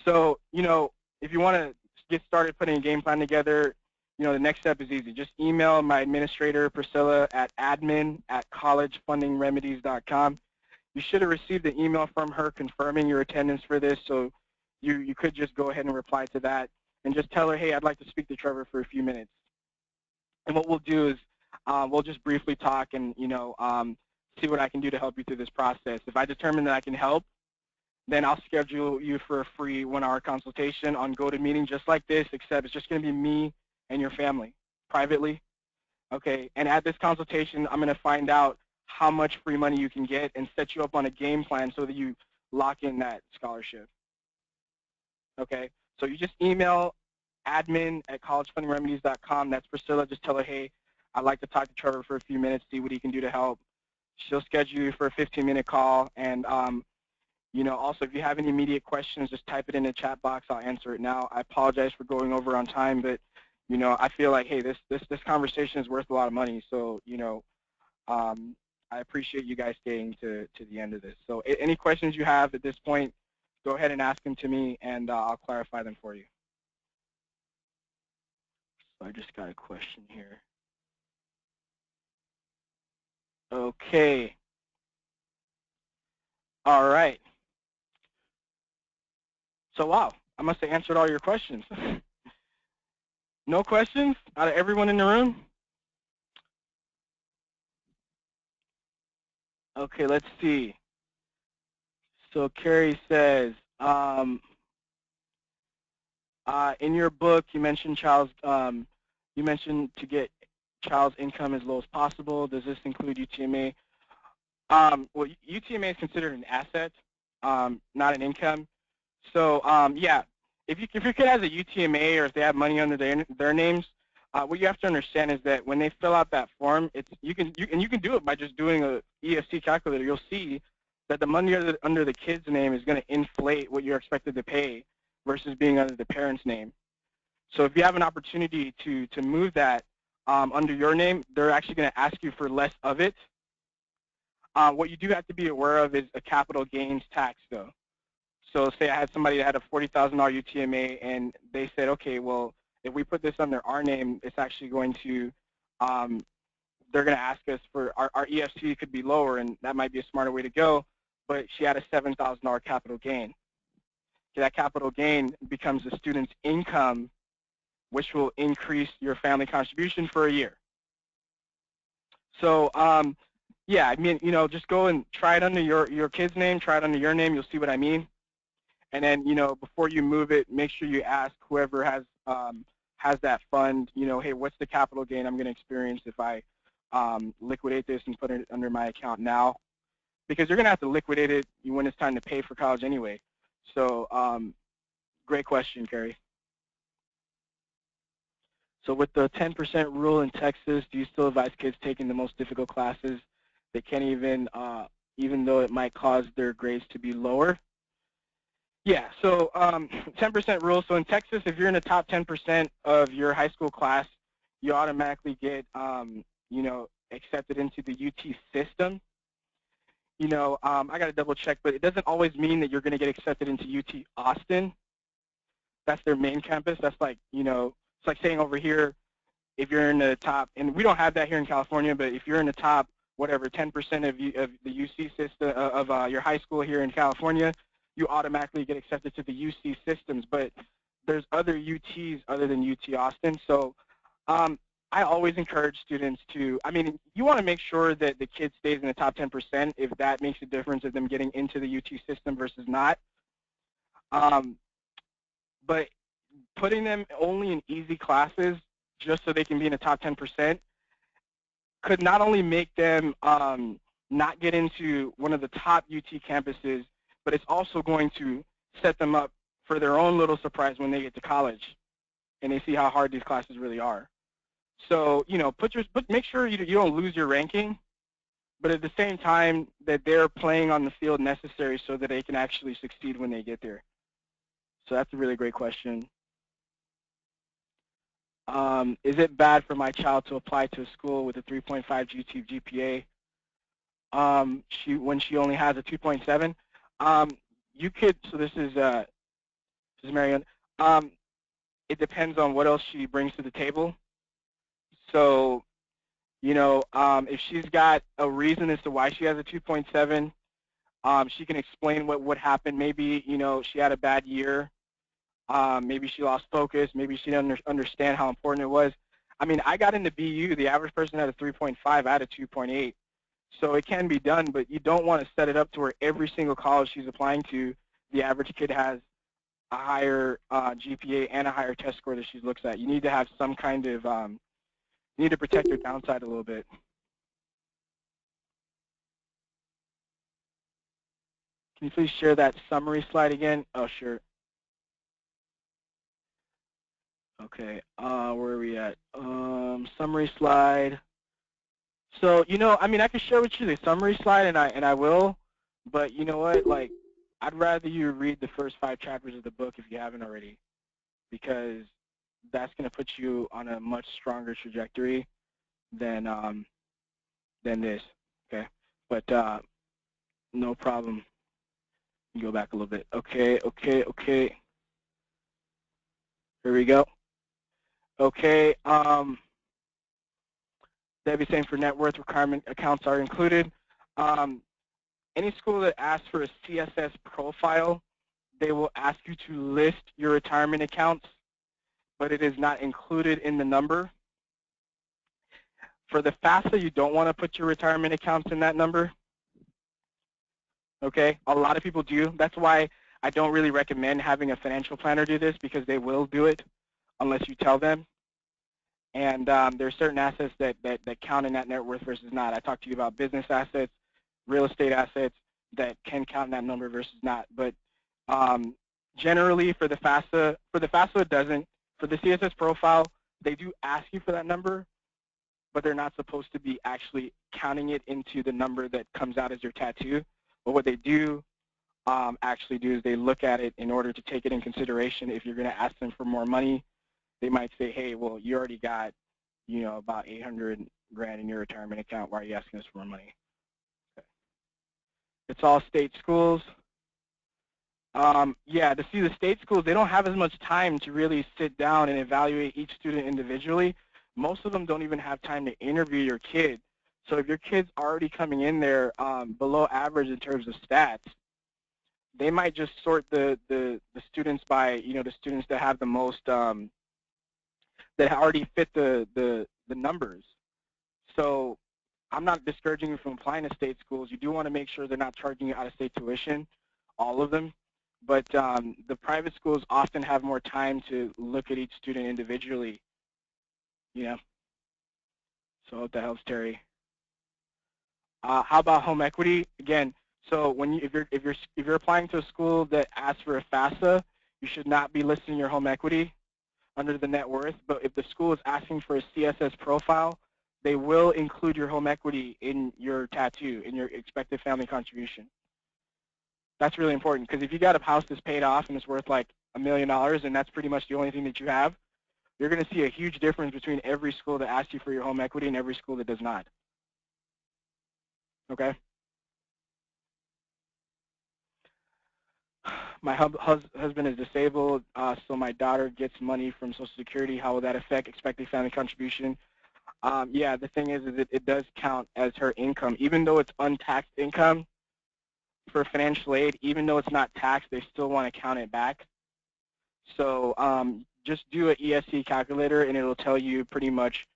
So, you know, if you want to get started putting a game plan together, you know, the next step is easy. Just email my administrator, Priscilla, at admin@collegefundingremedies.com. You should have received an email from her confirming your attendance for this, so you could just go ahead and reply to that and just tell her, hey, I'd like to speak to Trevor for a few minutes. And what we'll do is we'll just briefly talk and, you know, see what I can do to help you through this process. If I determine that I can help, then I'll schedule you for a free 1-hour consultation on GoToMeeting just like this, except it's just going to be me and your family privately. Okay, and at this consultation, I'm going to find out how much free money you can get and set you up on a game plan so that you lock in that scholarship. Okay, so you just email admin@collegefundingremedies.com. That's Priscilla. Just tell her, hey, I'd like to talk to Trevor for a few minutes, see what he can do to help. She'll schedule you for a 15-minute call. And, you know, also, if you have any immediate questions, just type it in the chat box. I'll answer it now. I apologize for going over on time, but, you know, I feel like, hey, this conversation is worth a lot of money. So, you know, I appreciate you guys staying to the end of this. So any questions you have at this point, go ahead and ask them to me, and I'll clarify them for you. So I just got a question here. Okay. All right. So wow, I must have answered all your questions. No questions out of everyone in the room? Okay, let's see. So Carrie says, in your book, you mentioned to get child's income as low as possible. Does this include UTMA? Well, UTMA is considered an asset, not an income. So yeah, if your kid has a UTMA or if they have money under their names, what you have to understand is that when they fill out that form, you can do it by just doing a EFT calculator. You'll see that the money under the kid's name is going to inflate what you're expected to pay versus being under the parent's name. So if you have an opportunity to move that under your name, they're actually going to ask you for less of it. What you do have to be aware of is a capital gains tax, though. So say I had somebody that had a $40,000 UTMA, and they said, okay, well, if we put this under our name, it's actually going to, they're going to ask us for, our EFT could be lower, and that might be a smarter way to go, but she had a $7,000 capital gain. So that capital gain becomes the student's income, which will increase your family contribution for a year. So yeah, I mean, you know, just go and try it under your kid's name, try it under your name. You'll see what I mean. And then, you know, before you move it, make sure you ask whoever has that fund, you know, hey, what's the capital gain I'm going to experience if I liquidate this and put it under my account now? Because you're going to have to liquidate it when it's time to pay for college anyway. So great question, Carrie. So with the 10% rule in Texas, do you still advise kids taking the most difficult classes? They can't even though it might cause their grades to be lower? Yeah, so 10% rule. So in Texas, if you're in the top 10% of your high school class, you automatically get, you know, accepted into the UT system. You know, I got to double check, but it doesn't always mean that you're going to get accepted into UT Austin. That's their main campus. That's like, you know, it's like saying over here, if you're in the top, and we don't have that here in California, but if you're in the top, whatever, 10% of the UC system of your high school here in California, you automatically get accepted to the UC systems. But there's other UTs other than UT Austin. So I always encourage students to, I mean, you want to make sure that the kid stays in the top 10% if that makes a difference of them getting into the UT system versus not. But putting them only in easy classes just so they can be in the top 10% could not only make them not get into one of the top UT campuses, but it's also going to set them up for their own little surprise when they get to college and they see how hard these classes really are. So, you know, make sure you don't lose your ranking, but at the same time that they're playing on the field necessary so that they can actually succeed when they get there. So that's a really great question. Is it bad for my child to apply to a school with a 3.5 GPA when she only has a 2.7? You could, so this is Marianne. It depends on what else she brings to the table. So, you know, if she's got a reason as to why she has a 2.7, she can explain what happened. Maybe, you know, she had a bad year. Maybe she lost focus. Maybe she didn't understand how important it was. I mean, I got into BU. The average person had a 3.5. I had a 2.8. So it can be done, but you don't want to set it up to where every single college she's applying to, the average kid has a higher GPA and a higher test score that she looks at. You need to have some kind of, you need to protect your downside a little bit. Can you please share that summary slide again? Oh, sure. Okay, where are we at? Summary slide. So, you know, I mean, I can share with you the summary slide, and I will, but you know what? Like, I'd rather you read the first 5 chapters of the book if you haven't already, because that's going to put you on a much stronger trajectory than this. Okay, but no problem. Go back a little bit. Okay. Here we go. Okay. Debbie saying for net worth requirement accounts are included. Any school that asks for a CSS profile, they will ask you to list your retirement accounts, but it is not included in the number. For the FAFSA, you don't want to put your retirement accounts in that number. Okay, a lot of people do. That's why I don't really recommend having a financial planner do this, because they will do it unless you tell them. And there are certain assets that count in that net worth versus not. I talked to you about business assets, real estate assets that can count in that number versus not. But generally for the FAFSA it doesn't. For the CSS profile, they do ask you for that number, but they're not supposed to be actually counting it into the number that comes out as your tattoo. But what they do actually do is they look at it in order to take it in consideration. If you're going to ask them for more money, they might say, hey, well, you already got, you know, about 800 grand in your retirement account. Why are you asking us for more money? Okay. It's all state schools. Yeah, to see the state schools, they don't have as much time to really sit down and evaluate each student individually. Most of them don't even have time to interview your kid. So if your kid's already coming in there below average in terms of stats, they might just sort the students by, you know, the students that have the most, that already fit the numbers. So I'm not discouraging you from applying to state schools. You do want to make sure they're not charging you out-of-state tuition, all of them. But the private schools often have more time to look at each student individually, you know. So I hope that helps, Terry. How about home equity? Again, so when if you're applying to a school that asks for a FAFSA, you should not be listing your home equity under the net worth. But if the school is asking for a CSS profile, they will include your home equity in your tattoo, in your expected family contribution. That's really important, because if you got a house that's paid off and it's worth like $1 million and that's pretty much the only thing that you have, you're going to see a huge difference between every school that asks you for your home equity and every school that does not. Okay? My husband is disabled, so my daughter gets money from Social Security. How will that affect expected family contribution? Yeah, the thing is it does count as her income. Even though it's untaxed income for financial aid, even though it's not taxed, they still want to count it back. So just do an ESC calculator, and it'll tell you pretty much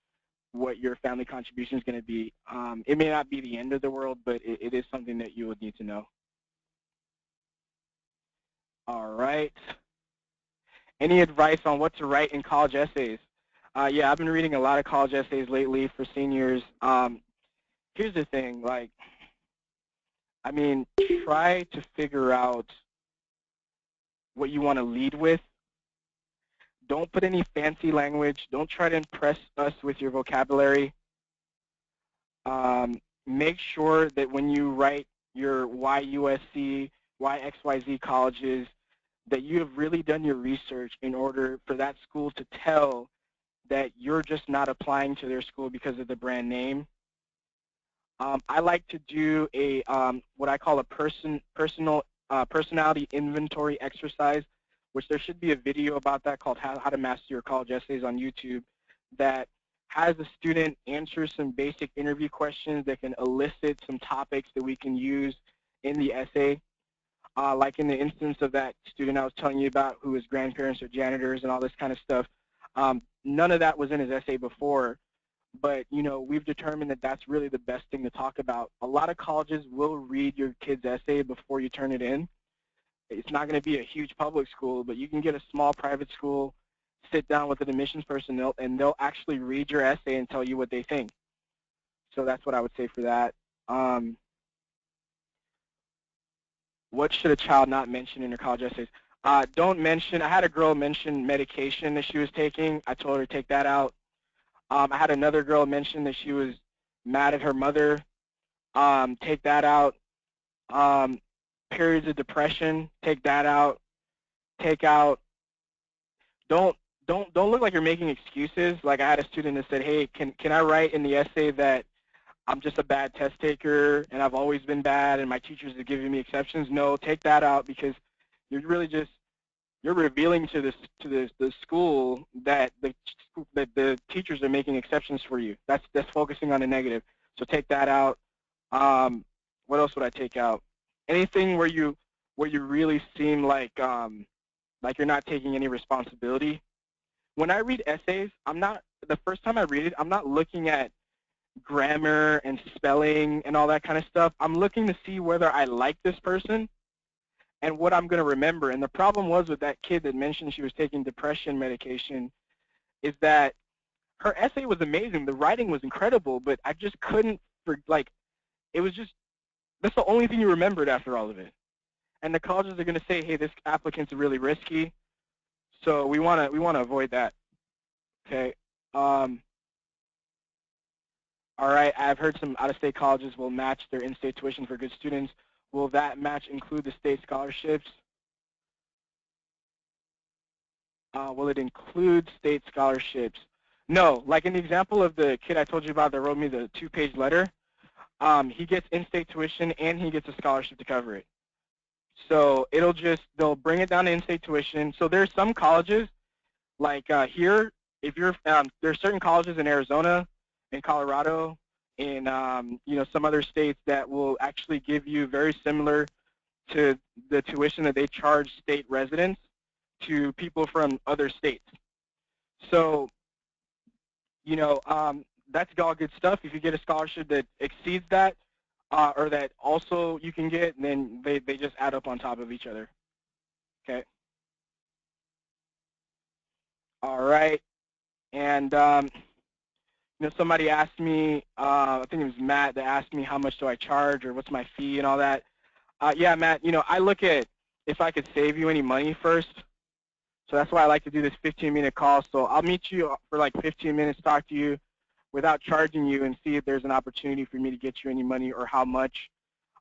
what your family contribution is going to be. It may not be the end of the world, but it is something that you would need to know. All right. Any advice on what to write in college essays? Yeah, I've been reading a lot of college essays lately for seniors. Here's the thing, like, I mean, try to figure out what you want to lead with. Don't put any fancy language. Don't try to impress us with your vocabulary. Make sure that when you write your YUSC, YXYZ colleges, that you have really done your research in order for that school to tell that you're just not applying to their school because of the brand name. I like to do a what I call a personality inventory exercise, which there should be a video about that called How to Master Your College Essays on YouTube, that has the student answer some basic interview questions that can elicit some topics that we can use in the essay. Like in the instance of that student I was telling you about, who his grandparents are janitors and all this kind of stuff. None of that was in his essay before, but you know, we've determined that that's really the best thing to talk about. A lot of colleges will read your kid's essay before you turn it in. It's not going to be a huge public school, but you can get a small private school, sit down with an admissions person, and they'll actually read your essay and tell you what they think. So that's what I would say for that. What should a child not mention in her college essays? Don't mention, I had a girl mention medication that she was taking. I told her to take that out. I had another girl mention that she was mad at her mother. Take that out. Periods of depression, take that out. Take out, don't look like you're making excuses. Like I had a student that said, hey, can I write in the essay that I'm just a bad test taker and I've always been bad and my teachers are giving me exceptions? No, take that out, because you're really just, you're revealing to the school that the teachers are making exceptions for you. That's focusing on the negative. So take that out. What else would I take out? Anything where you really seem like you're not taking any responsibility. When I read essays, the first time I read it, I'm not looking at grammar and spelling and all that kind of stuff. I'm looking to see whether I like this person and what I'm going to remember. And the problem was with that kid that mentioned she was taking depression medication is that her essay was amazing. The writing was incredible, but I just couldn't, it was just, that's the only thing you remembered after all of it. And the colleges are going to say, hey, this applicant's really risky, so we want to avoid that. Okay. All right. I've heard some out-of-state colleges will match their in-state tuition for good students. Will that match include the state scholarships? Will it include state scholarships? No. Like in the example of the kid I told you about that wrote me the 2-page letter, he gets in-state tuition and he gets a scholarship to cover it. So they'll bring it down to in-state tuition. So there's some colleges, like here, if you're, there's certain colleges in Arizona, in Colorado, in some other states that will actually give you very similar to the tuition that they charge state residents to people from other states. So, that's all good stuff. If you get a scholarship that exceeds that, or that also you can get, then they just add up on top of each other. Okay. All right. And somebody asked me, I think it was Matt that asked me how much do I charge or what's my fee and all that. Yeah, Matt, I look at if I could save you any money first. So that's why I like to do this 15-minute call. So I'll meet you for like 15 minutes, talk to you without charging you, and see if there's an opportunity for me to get you any money or how much.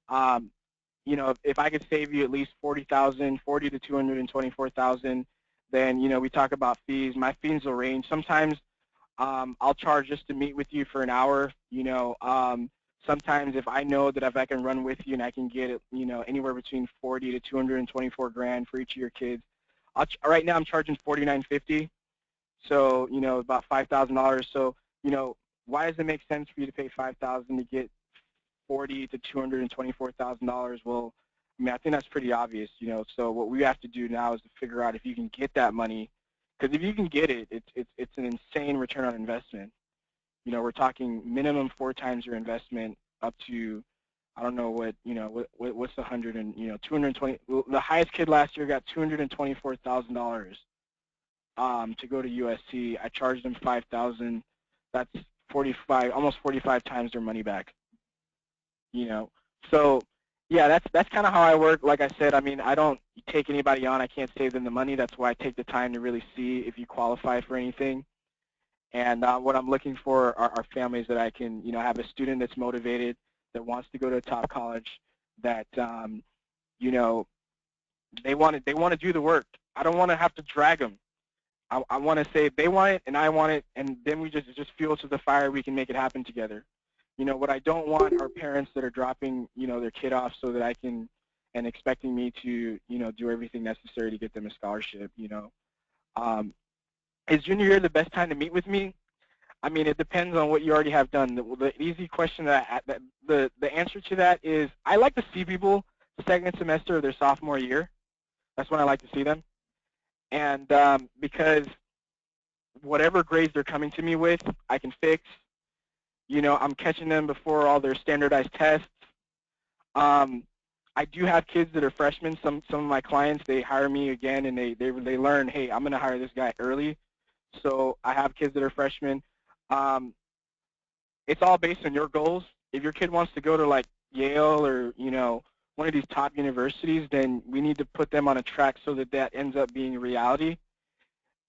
If I could save you at least 40,000, 40 to 224,000, then we talk about fees. My fees will range. Sometimes I'll charge just to meet with you for an hour. Sometimes if I know that if I can run with you and I can get it, anywhere between 40 to 224 grand for each of your kids. Right now I'm charging $49.50, so about $5,000. So why does it make sense for you to pay $5,000 to get $40 to $224,000? Well, I think that's pretty obvious. So what we have to do now is to figure out if you can get that money, because if you can get it, it's an insane return on investment. We're talking minimum 4 times your investment up to, I don't know what's 100 and 220. The highest kid last year got $224,000 to go to USC. I charged them $5,000. That's 45, almost 45 times their money back. So yeah, that's kind of how I work. Like I said, I don't take anybody on. I can't save them the money. That's why I take the time to really see if you qualify for anything. And what I'm looking for are families that I can, have a student that's motivated, that wants to go to a top college, that, they want to do the work. I don't want to have to drag them. I want to say they want it and I want it, and then we just fuel to the fire. We can make it happen together. What I don't want are parents that are dropping, their kid off so that I can, and expecting me to, do everything necessary to get them a scholarship. Is junior year the best time to meet with me? It depends on what you already have done. The easy question the answer to that is I like to see people the second semester of their sophomore year. That's when I like to see them. And because whatever grades they're coming to me with, I can fix. I'm catching them before all their standardized tests. I do have kids that are freshmen. Some of my clients, they hire me again, and they learn, hey, I'm going to hire this guy early. So I have kids that are freshmen. It's all based on your goals. If your kid wants to go to like Yale or one of these top universities, then we need to put them on a track so that ends up being a reality.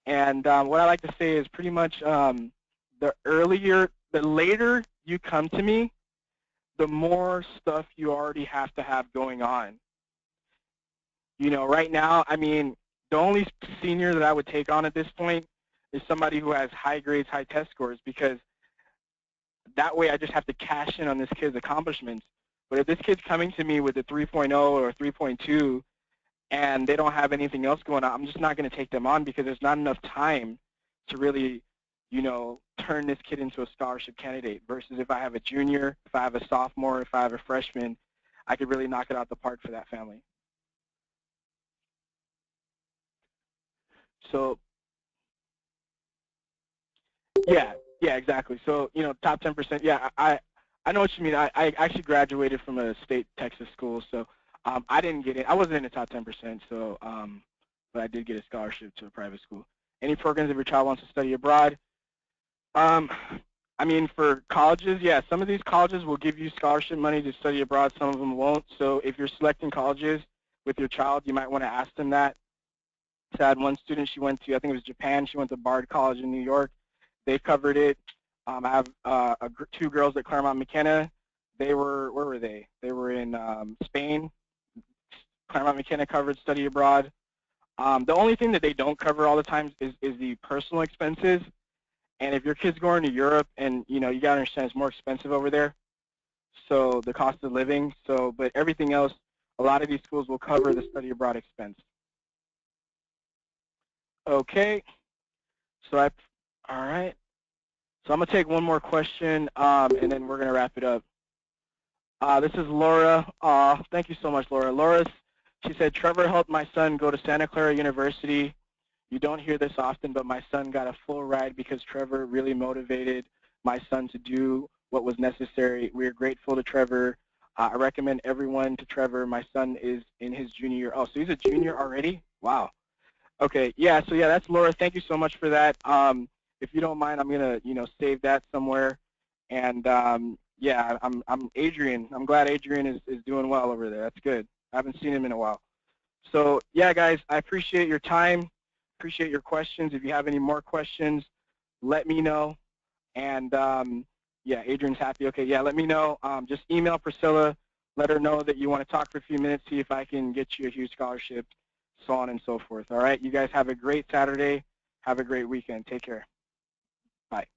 And what I like to say is pretty much the later you come to me, the more stuff you already have to have going on. Right now, the only senior that I would take on at this point is somebody who has high grades, high test scores, because that way I just have to cash in on this kid's accomplishments. But if this kid's coming to me with a 3.0 or a 3.2 and they don't have anything else going on, I'm just not going to take them on, because there's not enough time to really, turn this kid into a scholarship candidate. Versus if I have a junior, if I have a sophomore, if I have a freshman, I could really knock it out the park for that family. So yeah, exactly. So, top 10%. Yeah, I know what you mean. I actually graduated from a state Texas school, so I didn't get in. I wasn't in the top 10%, so but I did get a scholarship to a private school. Any programs if your child wants to study abroad? For colleges, yeah, some of these colleges will give you scholarship money to study abroad. Some of them won't. So if you're selecting colleges with your child, you might want to ask them that. So I had one student, she went to, I think it was Japan. She went to Bard College in New York. They covered it. I have 2 girls at Claremont McKenna. They were, where were they? They were in Spain. Claremont McKenna covered study abroad. The only thing that they don't cover all the time is the personal expenses. And if your kid's going to Europe, and you got to understand it's more expensive over there, so the cost of living. So, but everything else, a lot of these schools will cover the study abroad expense. Okay. So all right. So I'm going to take one more question, and then we're going to wrap it up. This is Laura. Thank you so much, Laura. She said, Trevor helped my son go to Santa Clara University. You don't hear this often, but my son got a full ride because Trevor really motivated my son to do what was necessary. We are grateful to Trevor. I recommend everyone to Trevor. My son is in his junior year. Oh, so he's a junior already? Wow. Okay, yeah, so yeah, that's Laura. Thank you so much for that. If you don't mind, I'm gonna, save that somewhere. And yeah, I'm Adrian. I'm glad Adrian is doing well over there. That's good. I haven't seen him in a while. So yeah, guys, I appreciate your time. Appreciate your questions. If you have any more questions, let me know. And yeah, Adrian's happy. Okay, yeah, let me know. Just email Priscilla. Let her know that you want to talk for a few minutes. See if I can get you a huge scholarship, so on and so forth. All right, you guys have a great Saturday. Have a great weekend. Take care. Bye.